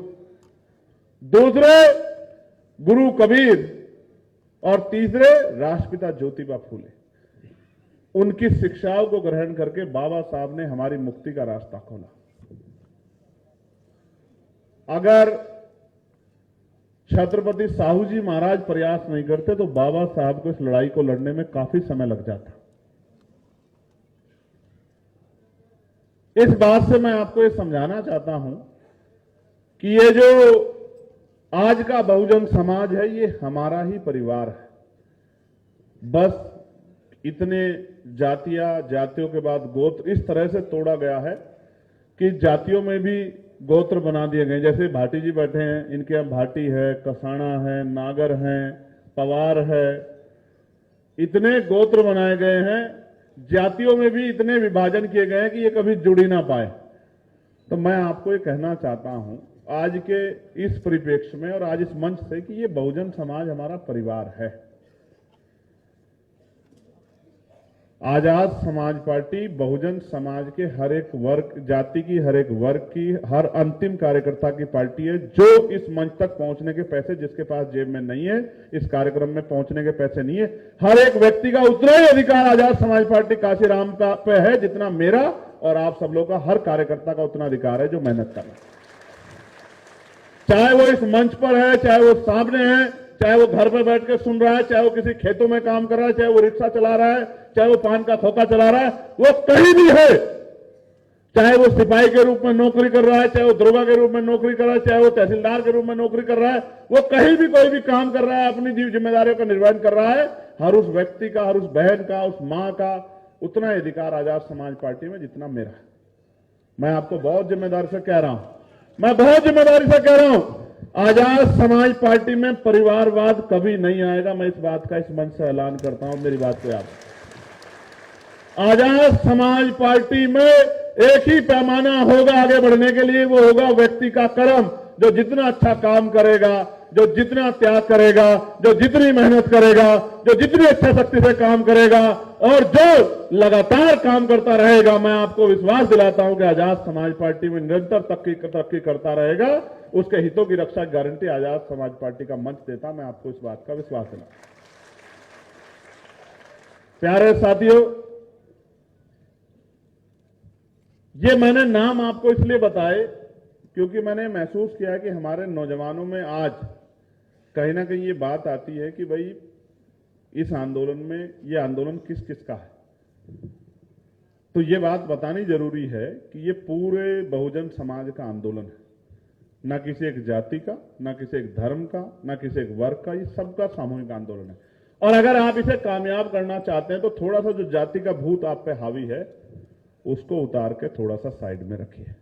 दूसरे गुरु कबीर और तीसरे राष्ट्रपिता ज्योतिबा फूले। उनकी शिक्षाओं को ग्रहण करके बाबा साहब ने हमारी मुक्ति का रास्ता खोला। अगर छत्रपति साहू जी महाराज प्रयास नहीं करते तो बाबा साहब को इस लड़ाई को लड़ने में काफी समय लग जाता। इस बात से मैं आपको यह समझाना चाहता हूं कि ये जो आज का बहुजन समाज है, ये हमारा ही परिवार है। बस इतने जातियों के बाद गोत्र इस तरह से तोड़ा गया है कि जातियों में भी गोत्र बना दिए गए। जैसे भाटी जी बैठे हैं, इनके यहां भाटी है, कसाना है, नागर है, पवार है, इतने गोत्र बनाए गए हैं। जातियों में भी इतने विभाजन किए गए हैं कि ये कभी जुड़ ही ना पाए। तो मैं आपको ये कहना चाहता हूं आज के इस परिप्रेक्ष्य में और आज इस मंच से कि ये बहुजन समाज हमारा परिवार है। आजाद समाज पार्टी बहुजन समाज के हर एक वर्ग, जाति की हर एक वर्ग की, हर अंतिम कार्यकर्ता की पार्टी है। जो इस मंच तक पहुंचने के पैसे, जिसके पास जेब में नहीं है, इस कार्यक्रम में पहुंचने के पैसे नहीं है, हर एक व्यक्ति का उतना ही अधिकार आजाद समाज पार्टी काशीराम का पे है जितना मेरा और आप सब लोगों का, हर कार्यकर्ता का उतना अधिकार है जो मेहनत कर रहा है। चाहे वो इस मंच पर है, चाहे वो सामने है, चाहे वो घर पर बैठ के सुन रहा है, चाहे वो किसी खेतों में काम कर रहा है, चाहे वो रिक्शा चला रहा है, चाहे वो पान का खोखा चला रहा है, वो कहीं भी है, चाहे वो सिपाही के रूप में नौकरी कर रहा है, चाहे वो दरोगा के रूप में नौकरी कर रहा है, चाहे वो तहसीलदार के रूप में नौकरी कर रहा है, वो कहीं भी कोई भी काम कर रहा है, अपनी जिम्मेदारियों का निर्वहन कर रहा है, हर उस व्यक्ति का, हर उस बहन का, उस मां का उतना ही अधिकार आजाद समाज पार्टी में जितना मेरा है। मैं आपको बहुत जिम्मेदारी से कह रहा हूं, मैं बहुत जिम्मेदारी से कह रहा हूं, आजाद समाज पार्टी में परिवारवाद कभी नहीं आएगा। मैं इस बात का इस मंच से ऐलान करता हूं, मेरी बात को याद। आजाद समाज पार्टी में एक ही पैमाना होगा आगे बढ़ने के लिए, वो होगा व्यक्ति का कर्म। जो जितना अच्छा काम करेगा, जो जितना त्याग करेगा, जो जितनी मेहनत करेगा, जो जितनी इच्छा शक्ति से काम करेगा और जो लगातार काम करता रहेगा, मैं आपको विश्वास दिलाता हूं कि आजाद समाज पार्टी में निरंतर तरक्की करता रहेगा। उसके हितों की रक्षा की गारंटी आजाद समाज पार्टी का मंच देता। मैं आपको इस बात का विश्वास दिलाता हूं। प्यारे साथियों, ये मैंने नाम आपको इसलिए बताए क्योंकि मैंने महसूस किया कि हमारे नौजवानों में आज कहीं ना कहीं ये बात आती है कि भाई इस आंदोलन में ये आंदोलन किस किस का है। तो ये बात बतानी जरूरी है कि ये पूरे बहुजन समाज का आंदोलन है, ना किसी एक जाति का, ना किसी एक धर्म का, ना किसी एक वर्ग का, ये सबका सामूहिक आंदोलन है। और अगर आप इसे कामयाब करना चाहते हैं तो थोड़ा सा जो जाति का भूत आप पे हावी है उसको उतार के थोड़ा सा साइड में रखिए।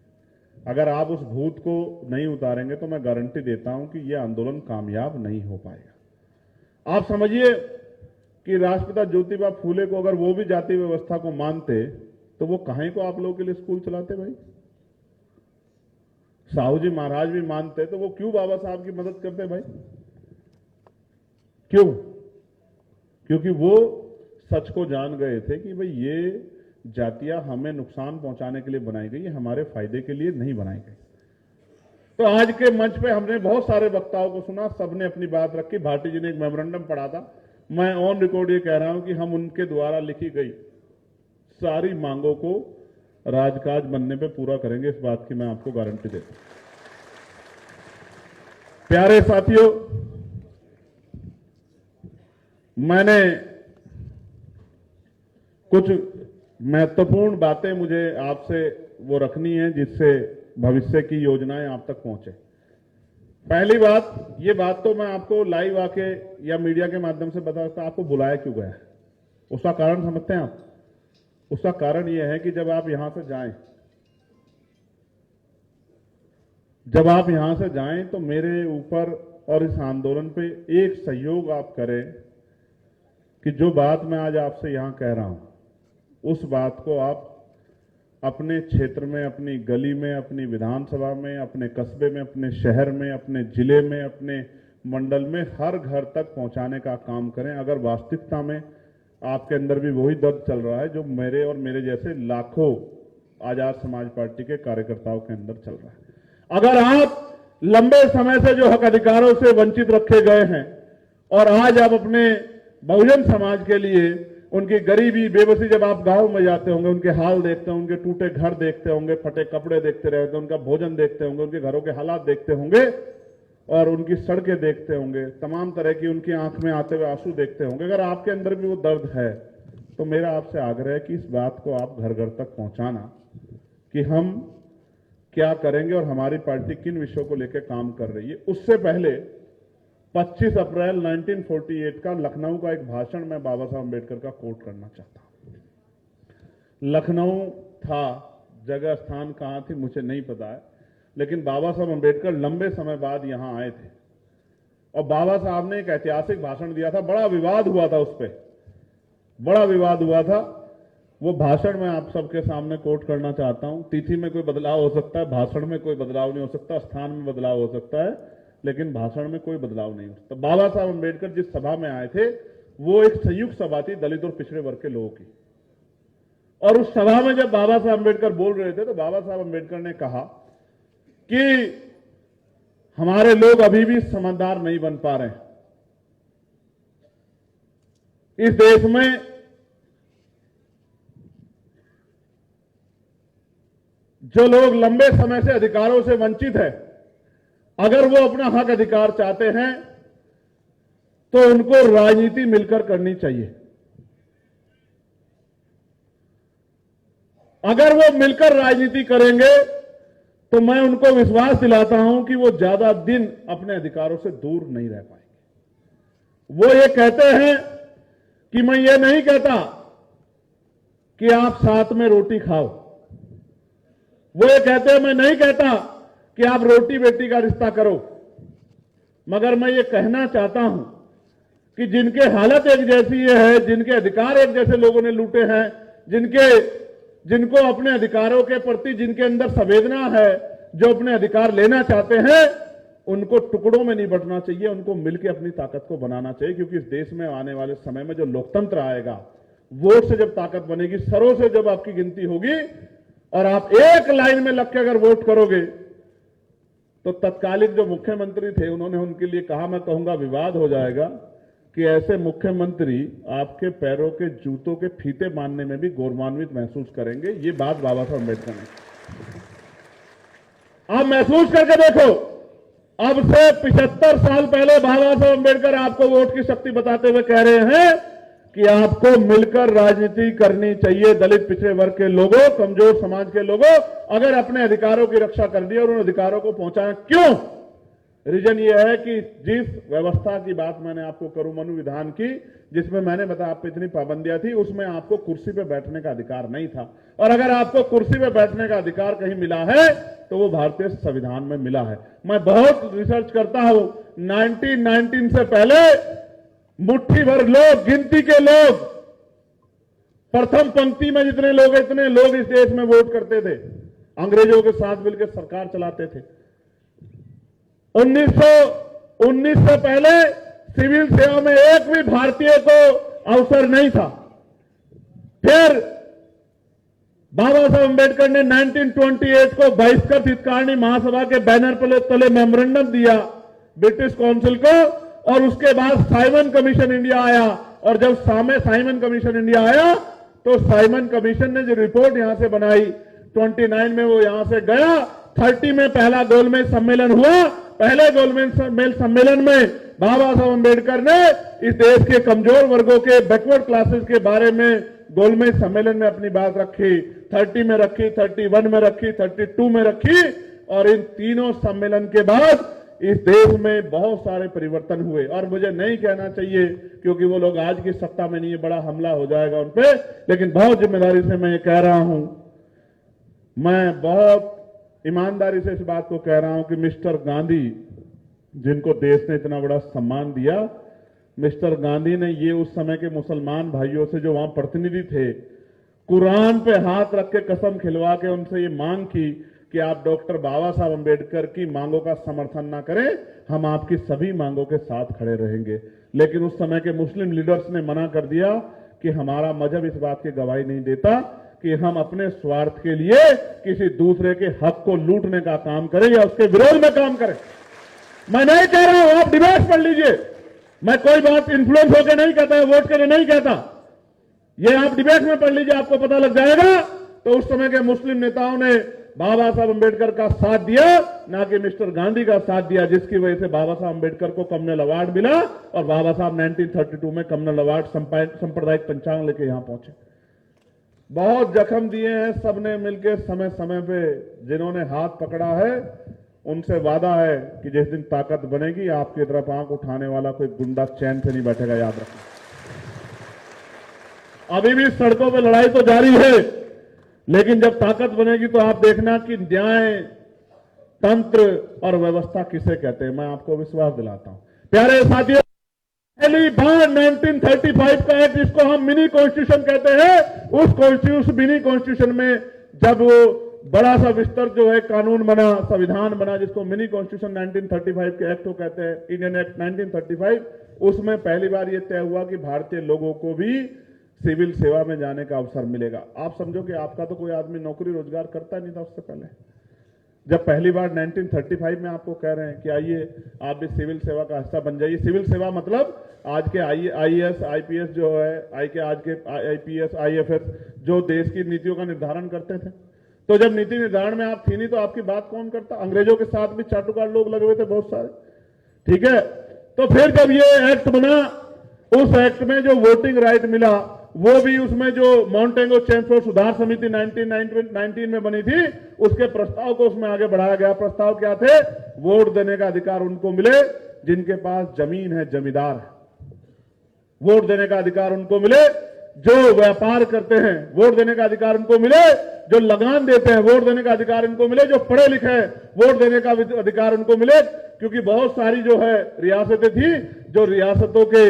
अगर आप उस भूत को नहीं उतारेंगे तो मैं गारंटी देता हूं कि यह आंदोलन कामयाब नहीं हो पाएगा। आप समझिए कि राष्ट्रपिता ज्योतिबा फूले को अगर वो भी जाति व्यवस्था को मानते तो वो कहीं को आप लोगों के लिए स्कूल चलाते भाई? साहू जी महाराज भी मानते तो वो क्यों बाबा साहब की मदद करते भाई? क्यों? क्योंकि वो सच को जान गए थे कि भाई ये जातियां हमें नुकसान पहुंचाने के लिए बनाई गई, हमारे फायदे के लिए नहीं बनाई गई। तो आज के मंच पे हमने बहुत सारे वक्ताओं को सुना, सबने अपनी बात रखी। भारती जी ने एक मेमोरेंडम पढ़ा था, मैं ऑन रिकॉर्ड ये कह रहा हूं कि हम उनके द्वारा लिखी गई सारी मांगों को राजकाज बनने पे पूरा करेंगे, इस बात की मैं आपको गारंटी देता हूं। प्यारे साथियों, मैंने कुछ महत्वपूर्ण बातें मुझे आपसे वो रखनी है जिससे भविष्य की योजनाएं आप तक पहुंचे। पहली बात, ये बात तो मैं आपको लाइव आके या मीडिया के माध्यम से बता सकता, आपको बुलाया क्यों गया है उसका कारण समझते हैं आप? उसका कारण यह है कि जब आप यहां से जाएं तो मेरे ऊपर और इस आंदोलन पे एक सहयोग आप करें कि जो बात मैं आज आपसे यहां कह रहा हूं उस बात को आप अपने क्षेत्र में, अपनी गली में, अपनी विधानसभा में, अपने कस्बे में, अपने शहर में, अपने जिले में, अपने मंडल में हर घर तक पहुंचाने का काम करें। अगर वास्तविकता में आपके अंदर भी वही दर्द चल रहा है जो मेरे और मेरे जैसे लाखों आजाद समाज पार्टी के कार्यकर्ताओं के अंदर चल रहा है। अगर आप लंबे समय से जो हक अधिकारों से वंचित रखे गए हैं और आज आप अपने बहुजन समाज के लिए उनकी गरीबी, बेबसी, जब आप गांव में जाते होंगे उनके हाल देखते होंगे, उनके टूटे घर देखते होंगे, फटे कपड़े देखते रहते, उनका भोजन देखते होंगे, उनके घरों के हालात देखते होंगे और उनकी सड़कें देखते होंगे, तमाम तरह की उनकी आंख में आते हुए आंसू देखते होंगे। अगर आपके अंदर भी वो दर्द है तो मेरा आपसे आग्रह है कि इस बात को आप घर घर तक पहुंचाना कि हम क्या करेंगे और हमारी पार्टी किन विषयों को लेकर काम कर रही है। उससे पहले 25 अप्रैल 1948 का लखनऊ का एक भाषण मैं बाबा साहब अम्बेडकर का कोट करना चाहता हूं। लखनऊ था, जगह स्थान कहां थी मुझे नहीं पता है, लेकिन बाबा साहब अम्बेडकर लंबे समय बाद यहां आए थे और बाबा साहब ने एक ऐतिहासिक भाषण दिया था। बड़ा विवाद हुआ था, उस पर बड़ा विवाद हुआ था। वो भाषण मैं आप सबके सामने कोट करना चाहता हूं। तिथि में कोई बदलाव हो सकता है, भाषण में कोई बदलाव नहीं हो सकता, स्थान में बदलाव हो सकता है, लेकिन भाषण में कोई बदलाव नहीं हो सकता। बाबा साहब अम्बेडकर जिस सभा में आए थे वो एक संयुक्त सभा थी दलित और पिछड़े वर्ग के लोगों की। और उस सभा में जब बाबा साहब अम्बेडकर बोल रहे थे तो बाबा साहब अम्बेडकर ने कहा कि हमारे लोग अभी भी समझदार नहीं बन पा रहे हैं। इस देश में जो लोग लंबे समय से अधिकारों से वंचित है, अगर वो अपना हक अधिकार चाहते हैं तो उनको राजनीति मिलकर करनी चाहिए। अगर वो मिलकर राजनीति करेंगे तो मैं उनको विश्वास दिलाता हूं कि वो ज्यादा दिन अपने अधिकारों से दूर नहीं रह पाएंगे। वो ये कहते हैं कि मैं ये नहीं कहता कि आप साथ में रोटी खाओ, वो ये कहते हैं मैं नहीं कहता कि आप रोटी बेटी का रिश्ता करो, मगर मैं ये कहना चाहता हूं कि जिनके हालत एक जैसी है, जिनके अधिकार एक जैसे लोगों ने लूटे हैं, जिनको अपने अधिकारों के प्रति जिनके अंदर संवेदना है, जो अपने अधिकार लेना चाहते हैं, उनको टुकड़ों में नहीं बंटना चाहिए, उनको मिलकर अपनी ताकत को बनाना चाहिए। क्योंकि इस देश में आने वाले समय में जो लोकतंत्र आएगा, वोट से जब ताकत बनेगी, सरों से जब आपकी गिनती होगी और आप एक लाइन में लग के अगर वोट करोगे तो तत्कालिक जो मुख्यमंत्री थे उन्होंने उनके लिए कहा, मैं कहूंगा विवाद हो जाएगा कि ऐसे मुख्यमंत्री आपके पैरों के जूतों के फीते बांधने में भी गौरवान्वित महसूस करेंगे। ये बात बाबा साहब अम्बेडकर ने। आप महसूस करके देखो, अब से 75 साल पहले बाबा साहब अंबेडकर आपको वोट की शक्ति बताते हुए कह रहे हैं कि आपको मिलकर राजनीति करनी चाहिए। दलित पिछड़े वर्ग के लोगों, कमजोर समाज के लोगों, अगर अपने अधिकारों की रक्षा कर दी और उन अधिकारों को पहुंचाना क्यों? रीजन यह है कि जिस व्यवस्था की बात मैंने आपको करूं मनु विधान की, जिसमें मैंने बताया आप पे इतनी पाबंदियां थी, उसमें आपको कुर्सी पे बैठने का अधिकार नहीं था। और अगर आपको कुर्सी पे बैठने का अधिकार कहीं मिला है तो वो भारतीय संविधान में मिला है। मैं बहुत रिसर्च करता हूं। 1919 से पहले मुट्ठी भर लोग, गिनती के लोग, प्रथम पंक्ति में जितने लोग, इतने लोग इस देश में वोट करते थे, अंग्रेजों के साथ मिलकर सरकार चलाते थे। 1919 से पहले सिविल सेवा में एक भी भारतीय को अवसर नहीं था। फिर बाबा साहब अंबेडकर ने 1928 को बहिष्कृत हितकारिणी महासभा के बैनर पर तले मेमोरेंडम दिया ब्रिटिश काउंसिल को, और उसके बाद साइमन कमीशन इंडिया आया। और जब साइमन कमीशन इंडिया आया तो साइमन कमीशन ने जो रिपोर्ट यहां से बनाई 29 में वो यहां से गया। 30 में पहला गोलमेज सम्मेलन हुआ। पहले गोलमेज सम्मेलन में बाबा साहब अंबेडकर ने इस देश के कमजोर वर्गों के, बैकवर्ड क्लासेस के बारे में गोलमेज सम्मेलन में अपनी बात रखी। 30 में रखी, 31 में रखी, 32 में रखी। और इन तीनों सम्मेलन के बाद इस देश में बहुत सारे परिवर्तन हुए। और मुझे नहीं कहना चाहिए क्योंकि वो लोग आज की सत्ता में नहीं है, बड़ा हमला हो जाएगा उन पे, लेकिन बहुत जिम्मेदारी से मैं ये कह रहा हूं, मैं बहुत ईमानदारी से इस बात को कह रहा हूं कि मिस्टर गांधी, जिनको देश ने इतना बड़ा सम्मान दिया, मिस्टर गांधी ने ये उस समय के मुसलमान भाइयों से जो वहां प्रतिनिधि थे, कुरान पे हाथ रख के कसम खिलवा के उनसे ये मांग की कि आप डॉक्टर बाबा साहब अंबेडकर की मांगों का समर्थन ना करें, हम आपकी सभी मांगों के साथ खड़े रहेंगे। लेकिन उस समय के मुस्लिम लीडर्स ने मना कर दिया कि हमारा मजहब इस बात की गवाही नहीं देता कि हम अपने स्वार्थ के लिए किसी दूसरे के हक को लूटने का काम करें या उसके विरोध में काम करें। मैं नहीं कह रहा हूं, आप डिबेट पढ़ लीजिए, मैं कोई बात इन्फ्लुएंस होकर नहीं कहता, वोट के लिए नहीं कहता, ये आप डिबेट में पढ़ लीजिए, आपको पता लग जाएगा। तो उस समय के मुस्लिम नेताओं ने बाबा साहब अंबेडकर का साथ दिया, ना कि मिस्टर गांधी का साथ दिया, जिसकी वजह से बाबा साहब अंबेडकर को कम्युनल अवार्ड मिला और बाबा साहब 1932 में कम्युनल अवार्ड सांप्रदायिक पंचांग लेके यहां पहुंचे। बहुत जख्म दिए हैं सबने मिलकर समय समय पे, जिन्होंने हाथ पकड़ा है उनसे वादा है कि जिस दिन ताकत बनेगी आपकी तरफ आंख उठाने वाला कोई गुंडा चैन से नहीं बैठेगा, याद रखना। अभी भी सड़कों पे लड़ाई तो जारी है, लेकिन जब ताकत बनेगी तो आप देखना कि न्याय, तंत्र और व्यवस्था किसे कहते हैं। मैं आपको विश्वास दिलाता हूं प्यारे साथियों, पहली बार 1935 का एक्ट, जिसको हम मिनी कॉन्स्टिट्यूशन कहते हैं, उस मिनी कॉन्स्टिट्यूशन में जब वो बड़ा सा विस्तर जो है कानून बना, संविधान बना, जिसको मिनी कॉन्स्टिट्यूशन 1935 के एक्ट को कहते हैं, इंडियन एक्ट 1935, उसमें पहली बार ये तय हुआ कि भारतीय लोगों को भी सिविल सेवा में जाने का अवसर मिलेगा। आप समझो कि आपका तो कोई आदमी नौकरी रोजगार करता नहीं था उससे पहले। जब पहली बार 1935 में आपको कह रहे हैं कि आइए आप भी सिविल सेवा का हिस्सा बन जाइए। सिविल सेवा मतलब आज के आईएएस, आईपीएस जो है, आज के आईपीएस, आईएफएस जो देश की नीतियों का निर्धारण करते थे। तो जब नीति निर्धारण में आप थी नहीं तो आपकी बात कौन करता? अंग्रेजों के साथ भी चाटुकार लोग लगे हुए थे बहुत सारे, ठीक है। तो फिर जब ये एक्ट बना, उस एक्ट में जो वोटिंग राइट मिला, वो भी उसमें जो माउंटेंगो चैम्फोर्ड सुधार समिति 1919 में बनी थी, उसके प्रस्ताव को उसमें आगे बढ़ाया गया। प्रस्ताव क्या थे? वोट देने का अधिकार उनको मिले जिनके पास जमीन है, जमींदार है। वोट देने का अधिकार उनको मिले जो व्यापार करते हैं, वोट देने का अधिकार उनको मिले जो लगान देते हैं, वोट देने का अधिकार इनको मिले जो पढ़े लिखे हैं, वोट देने का अधिकार उनको मिले। क्योंकि बहुत सारी जो है रियासतें थी जो रियासतों के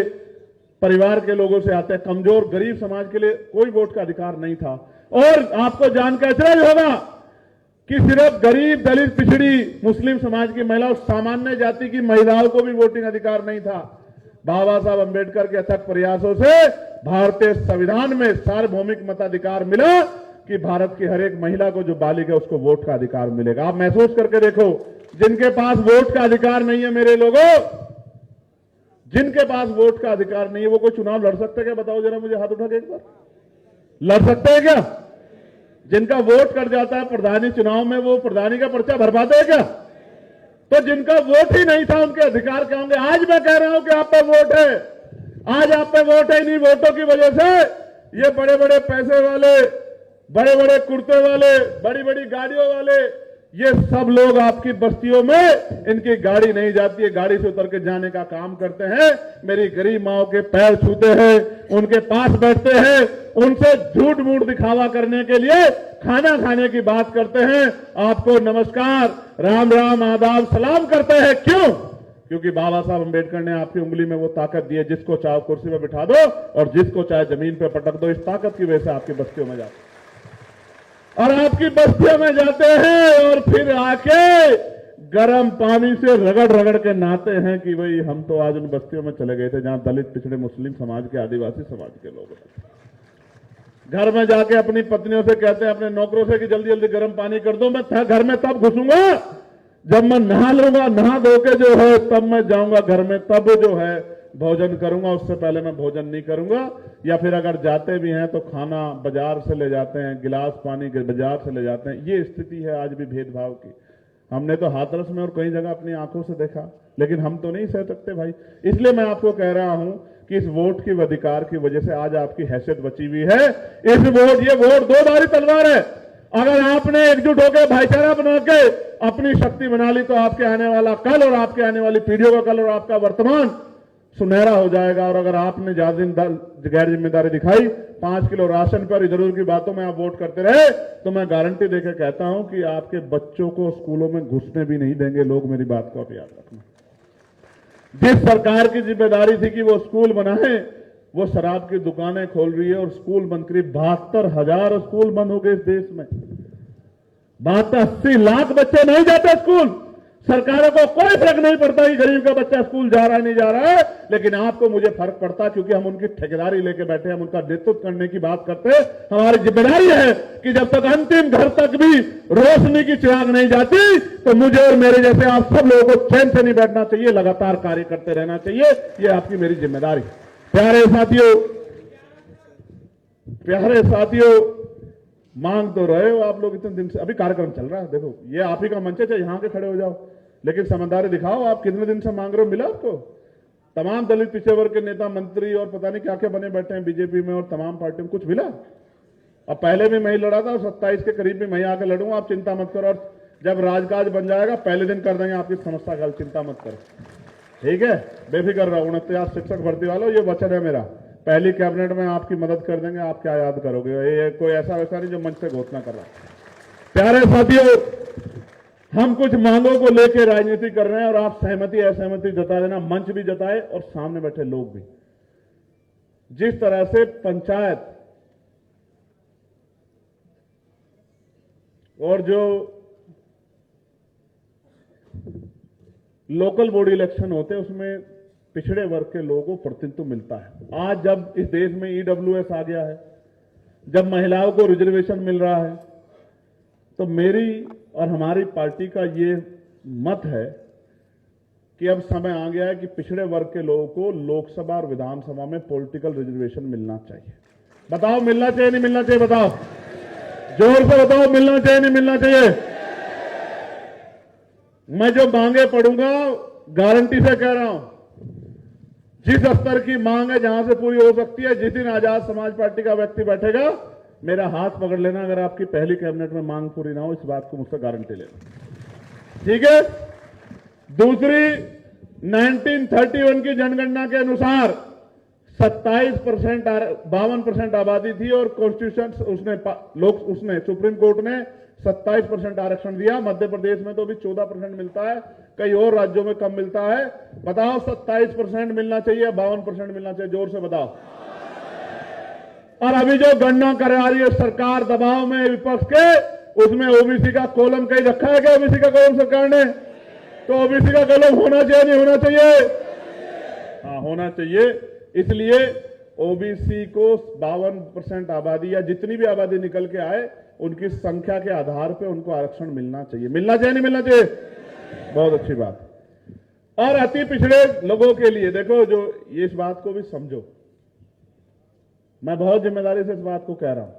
परिवार के लोगों से आते हैं, कमजोर गरीब समाज के लिए कोई वोट का अधिकार नहीं था। और आपको जानकर आश्चर्य होगा कि सिर्फ गरीब, दलित, पिछड़ी, मुस्लिम समाज की महिला और सामान्य जाति की महिलाओं को भी वोटिंग अधिकार नहीं था। बाबा साहब अंबेडकर के अथक प्रयासों से भारतीय संविधान में सार्वभौमिक मताधिकार मिला कि भारत की हर एक महिला को जो बालिग है उसको वोट का अधिकार मिलेगा। आप महसूस करके देखो, जिनके पास वोट का अधिकार नहीं है मेरे लोगों, जिनके पास वोट का अधिकार नहीं है वो कोई चुनाव लड़ सकते हैं क्या? बताओ जरा मुझे, हाथ उठा के एक बार। लड़ सकते हैं क्या? जिनका वोट कट जाता है प्रधानी चुनाव में, वो प्रधानी का पर्चा भर पाते हैं क्या? तो जिनका वोट ही नहीं था उनके अधिकार क्या होंगे? आज मैं कह रहा हूं कि आप पे वोट है, आज आप पे वोट है। इन्हीं वोटों की वजह से ये बड़े बड़े पैसे वाले, बड़े बड़े कुर्ते वाले, बड़ी बड़ी गाड़ियों वाले, ये सब लोग आपकी बस्तियों में इनकी गाड़ी नहीं जाती है, गाड़ी से उतर के जाने का काम करते हैं, मेरी गरीब माओं के पैर छूते हैं, उनके पास बैठते हैं, उनसे झूठ मूठ दिखावा करने के लिए खाना खाने की बात करते हैं, आपको नमस्कार, राम राम, आदाब, सलाम करते हैं। क्यों? क्योंकि बाबा साहब अंबेडकर ने आपकी उंगली में वो ताकत दी है, जिसको चाहे कुर्सी पर बिठा दो और जिसको चाहे जमीन पर पटक दो। इस ताकत की वजह से आपकी बस्तियों में जाते और आपकी बस्तियों में जाते हैं और फिर आके गर्म पानी से रगड़ रगड़ के नहाते हैं कि भाई हम तो आज उन बस्तियों में चले गए थे जहां दलित, पिछड़े, मुस्लिम समाज के, आदिवासी समाज के लोग रहते। घर में जाके अपनी पत्नियों से कहते हैं, अपने नौकरों से कि जल्दी जल्दी गर्म पानी कर दो, मैं घर में तब घुसूंगा जब मैं नहा लूंगा, नहा धो के जो है तब मैं जाऊंगा घर में, तब जो है भोजन करूंगा, उससे पहले मैं भोजन नहीं करूंगा। या फिर अगर जाते भी हैं तो खाना बाजार से ले जाते हैं, गिलास पानी बाजार से ले जाते हैं। ये स्थिति है आज भी भेदभाव की। हमने तो हाथरस में और कई जगह अपनी आंखों से देखा, लेकिन हम तो नहीं सह सकते भाई। इसलिए मैं आपको कह रहा हूं कि इस वोट के अधिकार की वजह से आज आपकी हैसियत बची हुई है। ये वोट दो धारी तलवार है। अगर आपने एकजुट होकर भाईचारा बना के अपनी शक्ति बना ली तो आपके आने वाला कल और आपके आने वाली पीढ़ियों का कल और आपका वर्तमान सुनहरा हो जाएगा। और अगर आपने ज्यादा गैर जिम्मेदारी दिखाई, 5 किलो राशन पर इधर उधर की बातों में आप वोट करते रहे, तो मैं गारंटी देकर कहता हूं कि आपके बच्चों को स्कूलों में घुसने भी नहीं देंगे लोग। मेरी बात को आप याद रखना। जिस सरकार की जिम्मेदारी थी कि वो स्कूल बनाए, वो शराब की दुकानें खोल रही है और स्कूल बंद करी। 72,000 स्कूल बंद हो गए इस देश में। 80 लाख बच्चे नहीं जाते स्कूल। सरकारों को कोई फर्क नहीं पड़ता कि गरीब का बच्चा स्कूल जा रहा है नहीं जा रहा है, लेकिन आपको मुझे फर्क पड़ता, क्योंकि हम उनकी ठेकेदारी लेके बैठे, हम उनका नेतृत्व करने की बात करते हैं। हमारी जिम्मेदारी है कि जब तक अंतिम घर तक भी रोशनी की चिराग नहीं जाती, तो मुझे और मेरे जैसे आप सब लोगों को चैन से नहीं बैठना चाहिए, लगातार कार्य करते रहना चाहिए। ये आपकी मेरी जिम्मेदारी। प्यारे साथियों, मांग तो रहे हो आप लोग इतने दिन से। अभी कार्यक्रम चल रहा है, देखो ये आप ही का मंच है, चाहे यहां के खड़े हो जाओ, लेकिन समझदारी दिखाओ। आप कितने दिन से मांग रहे हो, मिला आपको? तमाम दलित पिछड़े वर्ग के नेता, मंत्री और पता नहीं क्या क्या बने बैठे हैं बीजेपी में और तमाम पार्टी में, कुछ मिला? अब पहले भी मैं ही लड़ा था और 27 के करीब भी मैं आके लड़ूंगा, आप चिंता मत करो। और जब राजकाज बन जाएगा पहले दिन कर देंगे आपकी समस्या का हल, चिंता मत करो, ठीक है? बेफिक्र रहो। 49 शिक्षक भर्ती वालों, ये वचन है मेरा, पहली कैबिनेट में आपकी मदद कर देंगे। आप क्या याद करोगे? ये कोई ऐसा वैसा नहीं जो मंच से घोषणा कर रहा है। प्यारे साथियों, हम कुछ मांगों को लेकर राजनीति कर रहे हैं और आप सहमति असहमति जता देना, मंच भी जताए और सामने बैठे लोग भी। जिस तरह से पंचायत और जो लोकल बॉडी इलेक्शन होते हैं उसमें पिछड़े वर्ग के लोगों को प्रतिनिधित्व मिलता है। आज जब इस देश में ईडब्ल्यूएस आ गया है, जब महिलाओं को रिजर्वेशन मिल रहा है, तो मेरी और हमारी पार्टी का ये मत है कि अब समय आ गया है कि पिछड़े वर्ग के लोगों को लोकसभा और विधानसभा में पॉलिटिकल रिजर्वेशन मिलना चाहिए। बताओ मिलना चाहिए नहीं मिलना चाहिए? बताओ, जोर से बताओ, मिलना चाहिए नहीं मिलना चाहिए? मैं जो मांगे पढ़ूंगा, गारंटी से कह रहा हूं, जिस स्तर की मांग है जहां से पूरी हो सकती है, जिस दिन आजाद समाज पार्टी का व्यक्ति बैठेगा, मेरा हाथ पकड़ लेना। अगर आपकी पहली कैबिनेट में मांग पूरी ना हो, इस बात को मुझसे गारंटी लेना, ठीक है? दूसरी, 1931 की जनगणना के अनुसार 52% आबादी थी और कॉन्स्टिट्यूशन उसने सुप्रीम कोर्ट ने 27% आरक्षण दिया। मध्य प्रदेश में तो भी 14% मिलता है, कई और राज्यों में कम मिलता है। बताओ 27% मिलना चाहिए, 52% मिलना चाहिए? जोर से बताओ। और अभी जो गणना करा रही है सरकार दबाव में विपक्ष के, उसमें ओबीसी का कॉलम कहीं रखा है क्या? ओबीसी का कॉलम सरकार ने? तो ओबीसी का कॉलम होना चाहिए नहीं होना चाहिए? हाँ, होना चाहिए। इसलिए ओबीसी को 52% आबादी या जितनी भी आबादी निकल के आए, उनकी संख्या के आधार पे उनको आरक्षण मिलना चाहिए। मिलना चाहिए नहीं मिलना चाहिए? बहुत अच्छी बात। और अति पिछड़े लोगों के लिए देखो, जो ये इस बात को भी समझो, मैं बहुत जिम्मेदारी से इस बात को कह रहा हूं,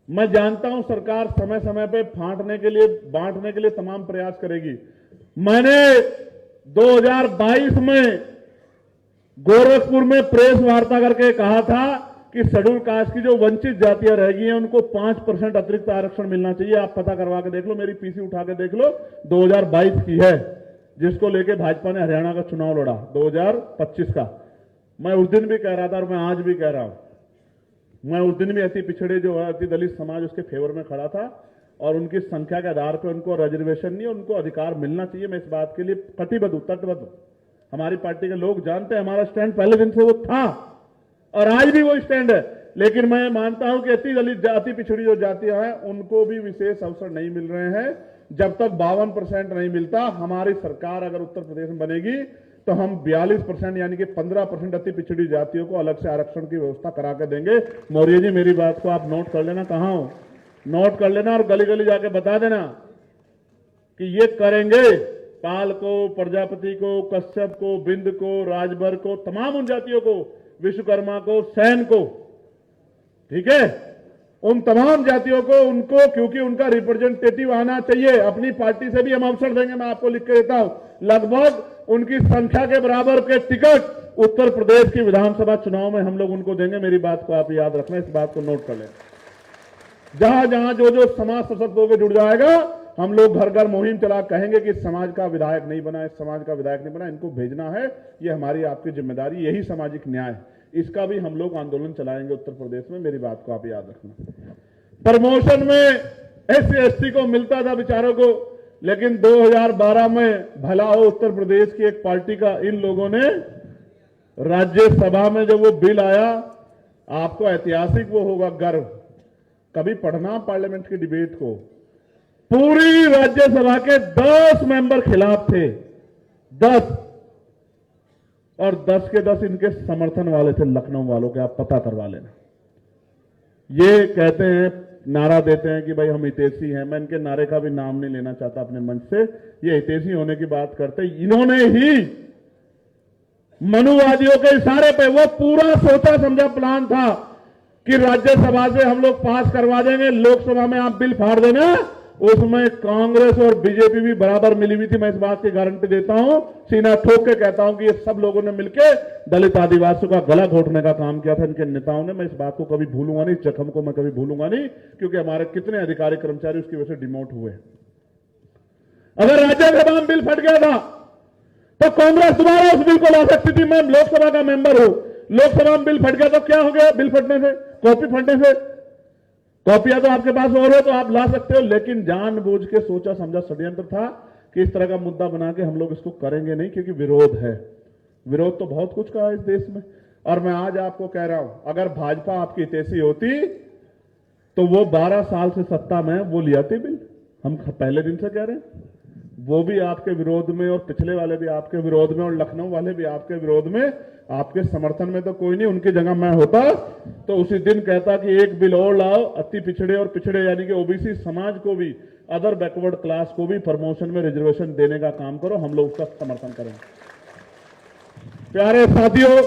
मैं जानता हूं सरकार समय समय पे बांटने के लिए तमाम प्रयास करेगी। मैंने 2022 में गोरखपुर में प्रेस वार्ता करके कहा था कि शेड्यूल कास्ट की जो वंचित जातियां रह गई हैं उनको 5% अतिरिक्त आरक्षण मिलना चाहिए। आप पता करवा के देख लो, मेरी पीसी उठा के देख लो, 2022 की है, जिसको लेके भाजपा ने हरियाणा का चुनाव लड़ा 2025 का। मैं उस दिन भी कह रहा था और मैं आज भी कह रहा हूं, मैं उस दिन भी अति पिछड़े जो है, अति दलित समाज उसके फेवर में खड़ा था और उनकी संख्या के आधार पर उनको रिजर्वेशन नहीं, उनको अधिकार मिलना चाहिए। मैं इस बात के लिए कटिबद्ध हूं, तटबद्ध हूं। हमारी पार्टी के लोग जानते हैं हमारा स्टैंड पहले दिन से वो था और आज भी वो स्टैंड है। लेकिन मैं मानता हूं कि अति दलित अति पिछड़ी जो जातियां हैं उनको भी विशेष अवसर नहीं मिल रहे हैं। जब तक 52% नहीं मिलता, हमारी सरकार अगर उत्तर प्रदेश में बनेगी तो हम 42% यानी कि 15% अति पिछड़ी जातियों को अलग से आरक्षण की व्यवस्था करा के देंगे। मौर्य जी, मेरी बात को आप नोट कर लेना, कहां हो, नोट कर लेना और गली गली जाके बता देना कि ये करेंगे। पाल को, प्रजापति को, कश्यप को, बिंद को, राजभर को, तमाम उन जातियों को, विश्वकर्मा को, सैन को, ठीक है, उन तमाम जातियों को, उनको, क्योंकि उनका रिप्रेजेंटेटिव आना चाहिए। अपनी पार्टी से भी हम अवसर देंगे, मैं आपको लिख के देता हूं, लगभग उनकी संख्या के बराबर के टिकट उत्तर प्रदेश की विधानसभा चुनाव में हम लोग उनको देंगे। मेरी बात को आप याद रखना, इस बात को नोट कर लें। जहां जहां जो जो समाज सशक्त होकर जुड़ जाएगा, हम लोग घर घर मुहिम चला कहेंगे कि इस समाज का विधायक नहीं बना, इस समाज का विधायक नहीं बना, इनको भेजना है। ये हमारी आपकी जिम्मेदारी, यही सामाजिक न्याय है। इसका भी हम लोग आंदोलन चलाएंगे उत्तर प्रदेश में। मेरी बात को आप याद रखना। प्रमोशन में SC/ST को मिलता था बेचारों को, लेकिन 2012 में भला हो उत्तर प्रदेश की एक पार्टी का इन लोगों ने राज्यसभा में जब वो बिल आया, आपको ऐतिहासिक वो होगा गर्व, कभी पढ़ना पार्लियामेंट की डिबेट को, पूरी राज्यसभा के 10 मेंबर खिलाफ थे, 10, और 10 के 10 इनके समर्थन वाले थे, लखनऊ वालों के, आप पता करवा लेना। ये कहते हैं, नारा देते हैं कि भाई हम हितैषी हैं। मैं इनके नारे का भी नाम नहीं लेना चाहता अपने मंच से, ये हितैषी होने की बात करते। इन्होंने ही मनुवादियों के इशारे पे, वो पूरा सोचा समझा प्लान था कि राज्यसभा से हम लोग पास करवा देंगे, लोकसभा में आप बिल फाड़ देना। उसमें कांग्रेस और बीजेपी भी बराबर मिली हुई थी, मैं इस बात की गारंटी देता हूं, सीना ठोक के कहता हूं कि ये सब लोगों ने मिलकर दलित आदिवासियों का गला घोटने का काम किया था, इनके नेताओं ने। मैं इस बात को कभी भूलूंगा नहीं, जख्म को मैं कभी भूलूंगा नहीं, क्योंकि हमारे कितने अधिकारी कर्मचारी उसकी वजह से डिमोट हुए। अगर राज्यसभा में बिल फट गया था तो कांग्रेस दोबारा उस बिल को ला सकती थी। मैं लोकसभा का मेंबर हूं, लोकसभा में बिल फट गया तो क्या हो गया? बिल फटने से, कॉपी फटने से, कॉपियां तो आपके पास और है तो आप ला सकते हो। लेकिन जानबूझ के सोचा समझा षड्यंत्र था कि इस तरह का मुद्दा बना के हम लोग इसको करेंगे नहीं, क्योंकि विरोध है। विरोध तो बहुत कुछ का है इस देश में। और मैं आज आपको कह रहा हूं, अगर भाजपा आपकी हितैषी होती तो वो 12 साल से सत्ता में वो ले आती बिल। हम पहले दिन से कह रहे हैं, वो भी आपके विरोध में और पिछले वाले भी आपके विरोध में और लखनऊ वाले भी आपके विरोध में। आपके समर्थन में तो कोई नहीं, उनकी जगह मैं होता तो उसी दिन कहता कि एक बिल और लाओ, अति पिछड़े और पिछड़े यानी कि ओबीसी समाज को भी, अदर बैकवर्ड क्लास को भी प्रमोशन में रिजर्वेशन देने का काम करो, हम लोग उसका समर्थन करेंगे। प्यारे साथियों,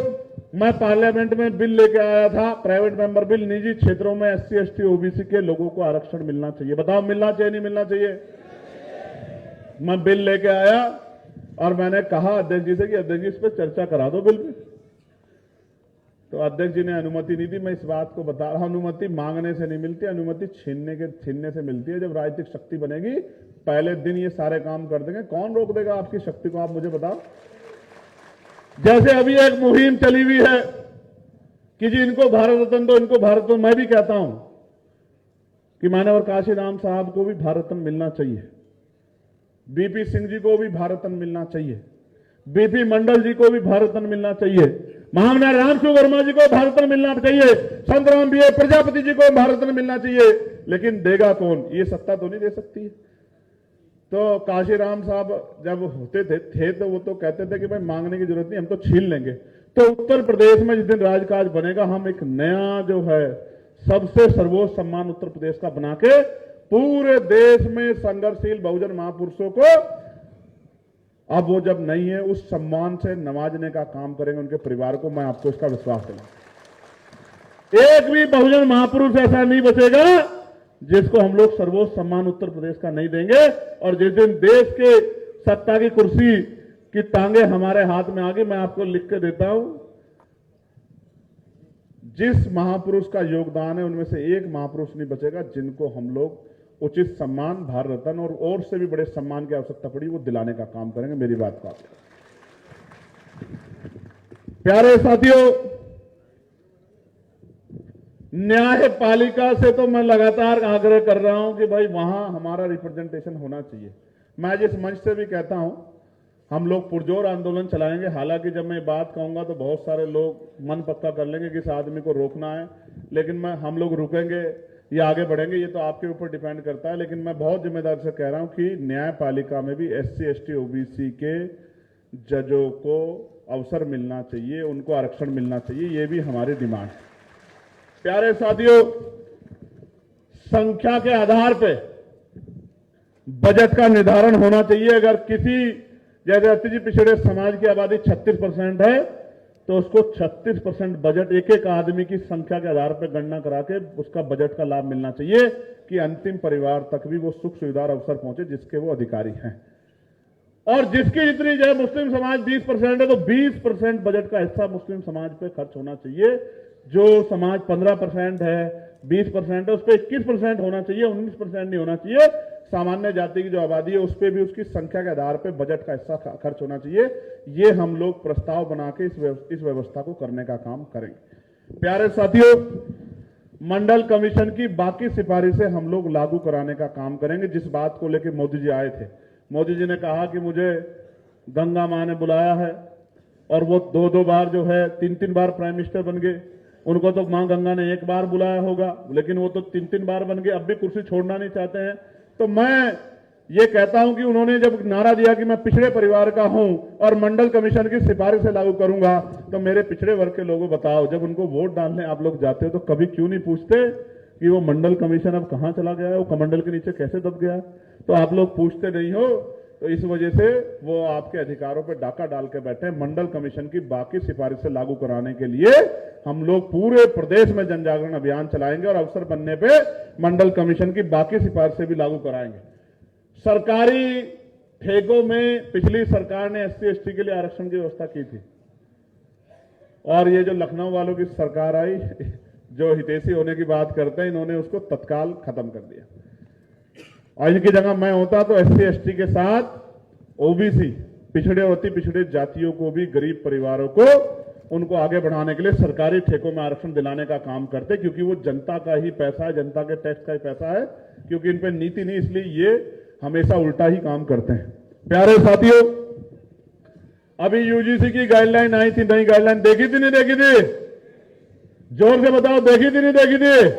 मैं पार्लियामेंट में बिल लेके आया था, प्राइवेट मेंबर बिल, निजी क्षेत्रों में SC/ST OBC के लोगों को आरक्षण मिलना चाहिए। बताओ मिलना चाहिए नहीं मिलना चाहिए? मैं बिल लेके आया और मैंने कहा अध्यक्ष जी से कि अध्यक्ष जी इस पर चर्चा करा दो बिल पे। तो अध्यक्ष जी ने अनुमति नहीं दी। मैं इस बात को बता रहा हूं, अनुमति मांगने से नहीं मिलती, अनुमति छीनने से मिलती है। जब राजनीतिक शक्ति बनेगी पहले दिन ये सारे काम कर देंगे। कौन रोक देगा आपकी शक्ति को, आप मुझे बताओ। जैसे अभी एक मुहिम चली हुई है कि जी इनको भारत रत्न दो, इनको भारत रत्न। मैं भी कहता हूं कि माननीय काशीराम साहब को भी भारत रत्न मिलना चाहिए, बीपी सिंह जी को भी भारत रत्न मिलना चाहिए, बीपी मंडल जी को भी भारत रत्न मिलना चाहिए, महामना रामसु वर्मा जी को भारत रत्न मिलना चाहिए, संत राम बीए प्रजापति जी को भारत रत्न मिलना चाहिए। लेकिन देगा कौन? ये सत्ता तो नहीं दे सकती। तो काशीराम साहब जब होते थे तो वो तो कहते थे कि भाई मांगने की जरूरत नहीं, हम तो छीन लेंगे। तो उत्तर प्रदेश में जिस दिन राजकाज बनेगा, हम एक नया जो है सबसे सर्वोच्च सम्मान उत्तर प्रदेश का बना के पूरे देश में संघर्षशील बहुजन महापुरुषों को, अब वो जब नहीं है, उस सम्मान से नवाजने का काम करेंगे, उनके परिवार को। मैं आपको इसका विश्वास दिलाऊं, एक भी बहुजन महापुरुष ऐसा नहीं बचेगा जिसको हम लोग सर्वोच्च सम्मान उत्तर प्रदेश का नहीं देंगे। और जिस दिन देश के सत्ता की कुर्सी की टांगे हमारे हाथ में आ गई, मैं आपको लिख के देता हूं, जिस महापुरुष का योगदान है उनमें से एक महापुरुष नहीं बचेगा जिनको हम लोग उचित सम्मान, भारत रत्न और से भी बड़े सम्मान की आवश्यकता पड़ी वो दिलाने का काम करेंगे। मेरी बात का प्यारे साथियों, न्यायपालिका से तो मैं लगातार आग्रह कर रहा हूं कि भाई वहां हमारा रिप्रेजेंटेशन होना चाहिए। मैं जिस मंच से भी कहता हूं, हम लोग पुरजोर आंदोलन चलाएंगे। हालांकि जब मैं बात कहूंगा तो बहुत सारे लोग मन पक्का कर लेंगे कि इस आदमी को रोकना है, लेकिन हम लोग रुकेंगे या आगे बढ़ेंगे ये तो आपके ऊपर डिपेंड करता है। लेकिन मैं बहुत जिम्मेदारी से कह रहा हूं कि न्यायपालिका में भी SC ST OBC के जजों को अवसर मिलना चाहिए, उनको आरक्षण मिलना चाहिए, ये भी हमारी डिमांड है। प्यारे साथियों, संख्या के आधार पे बजट का निर्धारण होना चाहिए। अगर किसी जैसे अति पिछड़े समाज की आबादी 36% है तो उसको 36% बजट एक एक आदमी की संख्या के आधार पर गणना करा के उसका बजट का लाभ मिलना चाहिए कि अंतिम परिवार तक भी वो सुख सुविधा और अवसर पहुंचे जिसके वो अधिकारी हैं। और जिसकी जितनी जो मुस्लिम समाज 20% है तो 20% बजट का हिस्सा मुस्लिम समाज पे खर्च होना चाहिए। जो समाज 15% है, 20% है, उस पर 21% होना चाहिए, 19% नहीं होना चाहिए। सामान्य जाति की जो आबादी है उस पर भी उसकी संख्या के आधार पर बजट का हिस्सा खर्च होना चाहिए। ये हम लोग प्रस्ताव बना के इस व्यवस्था को करने का काम करेंगे। प्यारे साथियों, मंडल कमीशन की बाकी सिफारिशें हम लोग लागू कराने का काम करेंगे। जिस बात को लेकर मोदी जी आए थे, मोदी जी ने कहा कि मुझे गंगा मां ने बुलाया है और वो 2-2 बार जो है 3-3 बार प्राइम मिनिस्टर बन गए। उनको तो मां गंगा ने एक बार बुलाया होगा, लेकिन वो तो 3-3 बार बन गए, अब भी कुर्सी छोड़ना नहीं चाहते हैं। तो मैं ये कहता हूं कि उन्होंने जब नारा दिया कि मैं पिछड़े परिवार का हूं और मंडल कमीशन की सिफारिश से लागू करूंगा, तो मेरे पिछड़े वर्ग के लोगों बताओ, जब उनको वोट डालने आप लोग जाते हो तो कभी क्यों नहीं पूछते कि वो मंडल कमीशन अब कहां चला गया है, वो कमंडल के नीचे कैसे दब गया? तो आप लोग पूछते नहीं हो, तो इस वजह से वो आपके अधिकारों पर डाका डाल के बैठे हैं। मंडल कमीशन की बाकी सिफारिशें लागू कराने के लिए हम लोग पूरे प्रदेश में जन जागरण अभियान चलाएंगे और अवसर बनने पे मंडल कमीशन की बाकी सिफारिशें भी लागू कराएंगे। सरकारी ठेकों में पिछली सरकार ने SC ST के लिए आरक्षण की व्यवस्था की थी और ये जो लखनऊ वालों की सरकार आई, जो हितैषी होने की बात करते हैं, इन्होंने उसको तत्काल खत्म कर दिया। और इनकी जगह मैं होता तो SC ST के साथ OBC पिछड़े और अति पिछड़े जातियों को भी, गरीब परिवारों को, उनको आगे बढ़ाने के लिए सरकारी ठेकों में आरक्षण दिलाने का काम करते, क्योंकि वो जनता का ही पैसा है, जनता के टैक्स का ही पैसा है, क्योंकि इन पे नीति नहीं, इसलिए ये हमेशा उल्टा ही काम करते हैं। प्यारे साथियों, अभी UGC की गाइडलाइन आई थी, नई गाइडलाइन देखी थी नहीं देखी थी? जोर से बताओ, देखी थी नहीं देखी थी?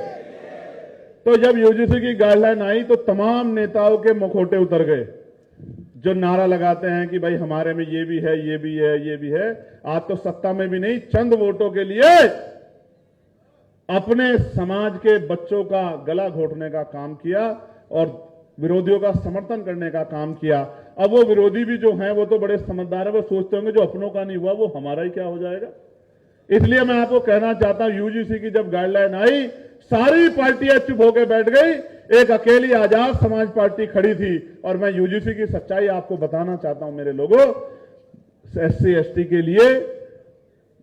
तो जब UGC की गाइडलाइन आई तो तमाम नेताओं के मुखौटे उतर गए, जो नारा लगाते हैं कि भाई हमारे में ये भी है, ये भी है, ये भी है। आज तो सत्ता में भी नहीं, चंद वोटों के लिए अपने समाज के बच्चों का गला घोटने का काम किया और विरोधियों का समर्थन करने का काम किया। अब वो विरोधी भी जो हैं वो तो बड़े समझदार है, वो सोचते होंगे जो अपनों का नहीं हुआ वो हमारा ही क्या हो जाएगा। इसलिए मैं आपको कहना चाहता हूं, UGC की जब गाइडलाइन आई सारी पार्टियां चुप होकर बैठ गई, एक अकेली आजाद समाज पार्टी खड़ी थी। और मैं UGC की सच्चाई आपको बताना चाहता हूं मेरे लोगों, SC ST के लिए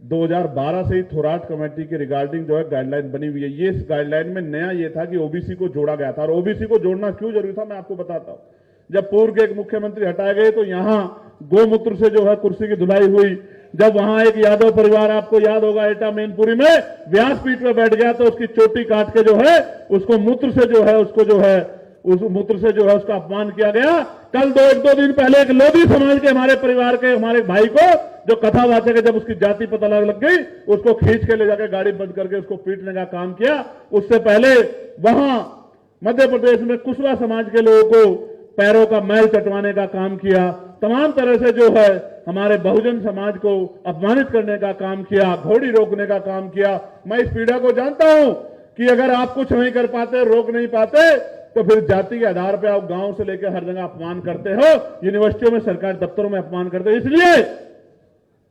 2012 से ही थोराट कमेटी के रिगार्डिंग जो है गाइडलाइन बनी हुई है। ये इस गाइडलाइन में नया ये था कि OBC को जोड़ा गया था। और OBC को जोड़ना क्यों जरूरी था मैं आपको बताता हूं। जब पूर्व के एक मुख्यमंत्री हटाए गए तो यहां गोमूत्र से जो है कुर्सी की धुलाई हुई। जब वहां एक यादव परिवार, आपको याद होगा, एटा मैनपुरी में व्यासपीठ पर बैठ गया तो उसकी चोटी काट के जो है उसको मूत्र से जो है उसको जो है उस मूत्र से जो है उसका अपमान किया गया। कल 1-2 दिन पहले एक लोधी समाज के हमारे परिवार के हमारे भाई को, जो कथावाचक है, जब उसकी जाति पता लग गई उसको खींच के ले जाकर गाड़ी बंद करके उसको पीटने का काम किया। उससे पहले वहां मध्य प्रदेश में कुशवा समाज के लोगों को पैरों का मैल चटवाने का काम किया। तमाम तरह से जो है हमारे बहुजन समाज को अपमानित करने का काम किया, घोड़ी रोकने का काम किया। मैं इस पीड़ा को जानता हूं कि अगर आप कुछ नहीं कर पाते, रोक नहीं पाते, तो फिर जाति के आधार पर आप गांव से लेकर हर जगह अपमान करते हो, यूनिवर्सिटियों में, सरकारी दफ्तरों में अपमान करते हो। इसलिए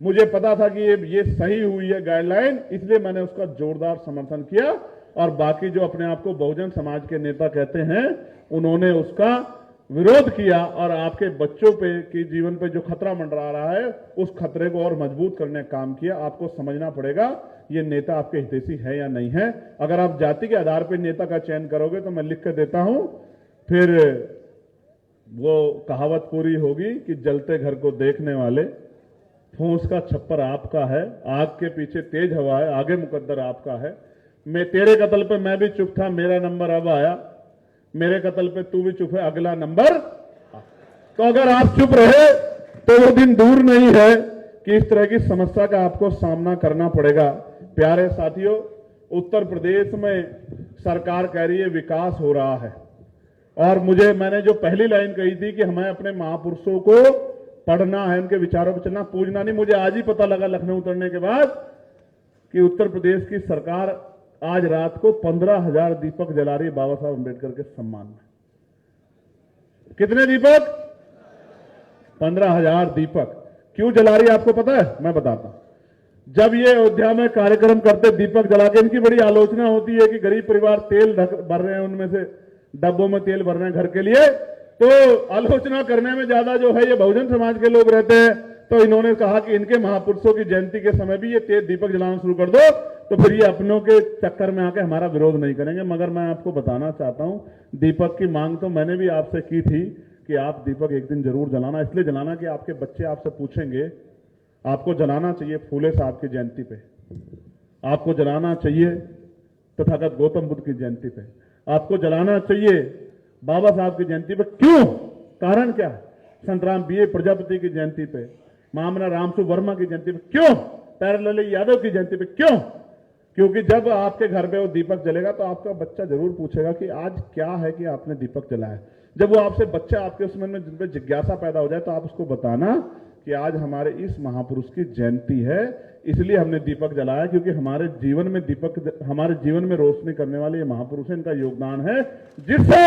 मुझे पता था कि ये सही हुई है गाइडलाइन, इसलिए मैंने उसका जोरदार समर्थन किया। और बाकी जो अपने आप को बहुजन समाज के नेता कहते हैं, उन्होंने उसका विरोध किया और आपके बच्चों पे की जीवन पे जो खतरा मंडरा रहा है, उस खतरे को और मजबूत करने का काम किया। आपको समझना पड़ेगा ये नेता आपके हितैषी है या नहीं है। अगर आप जाति के आधार पर नेता का चयन करोगे तो मैं लिख कर देता हूं, फिर वो कहावत पूरी होगी कि जलते घर को देखने वाले, फूंस का छप्पर आपका है, आग के पीछे तेज हवा है, आगे मुकद्दर आपका है। मैं तेरे कत्ल पे मैं भी चुप था, मेरा नंबर अब आया, मेरे कत्ल पे तू भी चुप है, अगला नंबर। तो अगर आप चुप रहे तो वो दिन दूर नहीं है कि इस तरह की समस्या का आपको सामना करना पड़ेगा। प्यारे साथियों, उत्तर प्रदेश में सरकार कह रही है विकास हो रहा है, और मैंने जो पहली लाइन कही थी कि हमें अपने महापुरुषों को पढ़ना है, उनके विचारों पर चलना, पूजना नहीं। मुझे आज ही पता लगा लखनऊ उतरने के बाद कि उत्तर प्रदेश की सरकार आज रात को 15,000 दीपक जला रही है बाबा साहब अम्बेडकर के सम्मान में। कितने दीपक? 15,000 दीपक। क्यों जला रही है आपको पता है? मैं बताता हूं। जब ये अयोध्या में कार्यक्रम करते दीपक जला के, इनकी बड़ी आलोचना होती है कि गरीब परिवार तेल भर रहे हैं, उनमें से डब्बों में तेल भर रहे हैं घर के लिए, तो आलोचना करने में ज्यादा जो है ये बहुजन समाज के लोग रहते हैं। तो इन्होंने कहा कि इनके महापुरुषों की जयंती के समय भी ये तेज दीपक जलाना शुरू कर दो, तो फिर ये अपनों के चक्कर में आके हमारा विरोध नहीं करेंगे। मगर मैं आपको बताना चाहता हूं, दीपक की मांग तो मैंने भी आपसे की थी कि आप दीपक एक दिन जरूर जलाना। इसलिए जलाना कि आपके बच्चे आपसे पूछेंगे, आपको जलाना चाहिए फूले साहब की जयंती पे, आपको जलाना चाहिए तथागत गौतम बुद्ध की जयंती पे, आपको जलाना चाहिए बाबा साहब की जयंती पे। क्यों? कारण क्या? संतराम बीए प्रजापति की जयंती पे, मामना रामसु वर्मा की जयंती पे क्यों? प्यारेलाल यादव की जयंती पे क्यों? क्योंकि जब आपके घर पे वो दीपक जलेगा तो आपका बच्चा जरूर पूछेगा कि आज क्या है कि आपने दीपक जलाया। जब वो आपसे बच्चा आपके उस मन में जिन पे जिज्ञासा पैदा हो जाए तो आप उसको बताना कि आज हमारे इस महापुरुष की जयंती है, इसलिए हमने दीपक जलाया, क्योंकि हमारे जीवन में दीपक, हमारे जीवन में रोशनी करने वाले ये महापुरुष हैं, इनका योगदान है, जिससे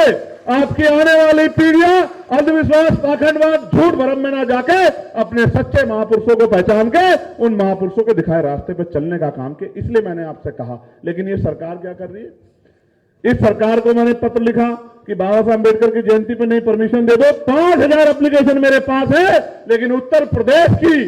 आपकी आने वाली पीढ़ियां अंधविश्वास, पाखंडवाद, झूठ भरम में ना जाके अपने सच्चे महापुरुषों को पहचान के उन महापुरुषों के दिखाए रास्ते पर चलने का काम किया। इसलिए मैंने आपसे कहा। लेकिन ये सरकार क्या कर रही है? इस सरकार को मैंने पत्र लिखा कि बाबा साहब अम्बेडकर की जयंती पे नई परमिशन दे दो। 5,000 एप्लीकेशन मेरे पास है, लेकिन उत्तर प्रदेश की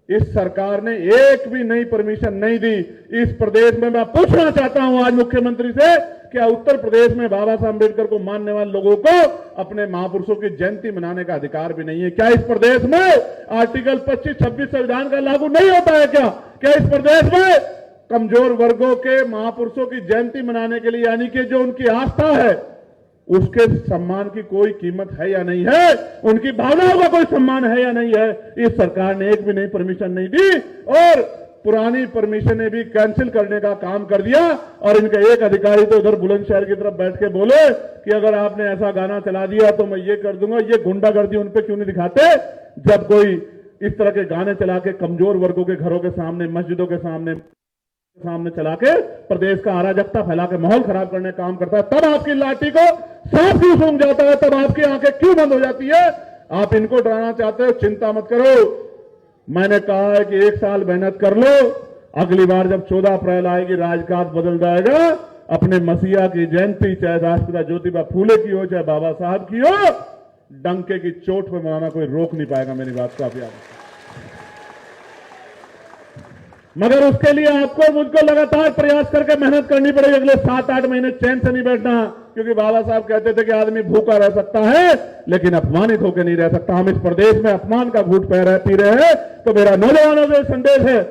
इस सरकार ने एक भी नई परमिशन नहीं दी। इस प्रदेश में मैं पूछना चाहता हूं आज मुख्यमंत्री से, क्या उत्तर प्रदेश में बाबा साहब अम्बेडकर को मानने वाले लोगों को अपने महापुरुषों की जयंती मनाने का अधिकार भी नहीं है? क्या इस प्रदेश में आर्टिकल 25-26 संविधान का लागू नहीं होता है? क्या इस प्रदेश में कमजोर वर्गों के महापुरुषों की जयंती मनाने के लिए, यानी कि जो उनकी आस्था है, उसके सम्मान की कोई कीमत है या नहीं है? उनकी भावनाओं का कोई सम्मान है या नहीं है? इस सरकार ने एक भी नई परमिशन नहीं दी और पुरानी परमिशनें भी कैंसिल करने का काम कर दिया। और इनका एक अधिकारी तो उधर बुलंदशहर की तरफ बैठ के बोले कि अगर आपने ऐसा गाना चला दिया तो मैं ये कर दूंगा। ये गुंडागर्दी उन पे क्यों नहीं दिखाते? जब कोई इस तरह के गाने चला के कमजोर वर्गों के घरों के सामने, मस्जिदों के सामने चला के प्रदेश का अराजकता फैला के माहौल खराब करने का काम करता है, तब आपकी लाठी को सांप क्यों सूंघ जाता है? तब आपकी आंखें क्यों बंद हो जाती है? आप इनको डराना चाहते हो? चिंता मत करो। मैंने कहा है कि 1 साल मेहनत कर लो, अगली बार जब 14 अप्रैल आएगी राजकाज बदल जाएगा। अपने मसीहा की जयंती चाहे राष्ट्रपिता ज्योतिबा फूले की हो, चाहे बाबा साहब की हो, डंके की चोट पे मनाना कोई रोक नहीं पाएगा। मेरी बात को आप याद रखें। मगर उसके लिए आपको मुझको लगातार प्रयास करके मेहनत करनी पड़ेगी। अगले 7-8 महीने चैन से नहीं बैठना, क्योंकि बाबा साहब कहते थे कि आदमी भूखा रह सकता है लेकिन अपमानित होकर नहीं रह सकता। हम इस प्रदेश में अपमान का घूंट पी रहे हैं, तो मेरा नौजवानों से संदेश है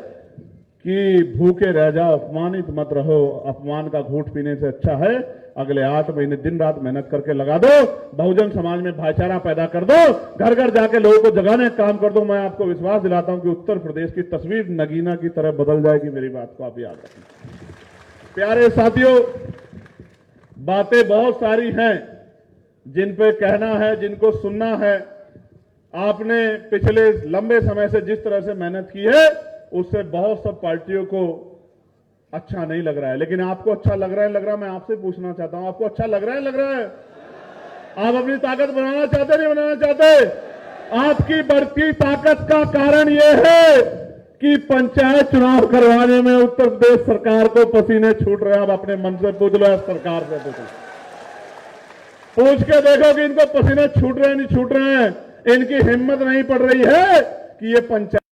कि भूखे रह जाओ, अपमानित मत रहो। अपमान का घूंट पीने से अच्छा है अगले 8 महीने दिन रात मेहनत करके लगा दो, बहुजन समाज में भाईचारा पैदा कर दो, घर घर जाके लोगों को जगाने का काम कर दो। मैं आपको विश्वास दिलाता हूं कि उत्तर प्रदेश की तस्वीर नगीना की तरह बदल जाएगी। मेरी बात को आप याद रखें। प्यारे साथियों, बातें बहुत सारी हैं जिन पे कहना है, जिनको सुनना है। आपने पिछले लंबे समय से जिस तरह से मेहनत की है, उससे बहुत सब पार्टियों को अच्छा नहीं लग रहा है, लेकिन आपको अच्छा लग रहा है। मैं आपसे पूछना चाहता हूं, आपको अच्छा लग रहा है? आप अपनी ताकत बनाना चाहते नहीं बनाना चाहते? आपकी बढ़ती ताकत का कारण यह है कि पंचायत चुनाव करवाने में उत्तर प्रदेश सरकार को पसीने छूट रहे हैं। आप अपने मन से पूछ लो, सरकार से पूछ के देखो कि इनको पसीने छूट रहे हैं नहीं छूट रहे हैं। इनकी हिम्मत नहीं पड़ रही है कि ये पंचायत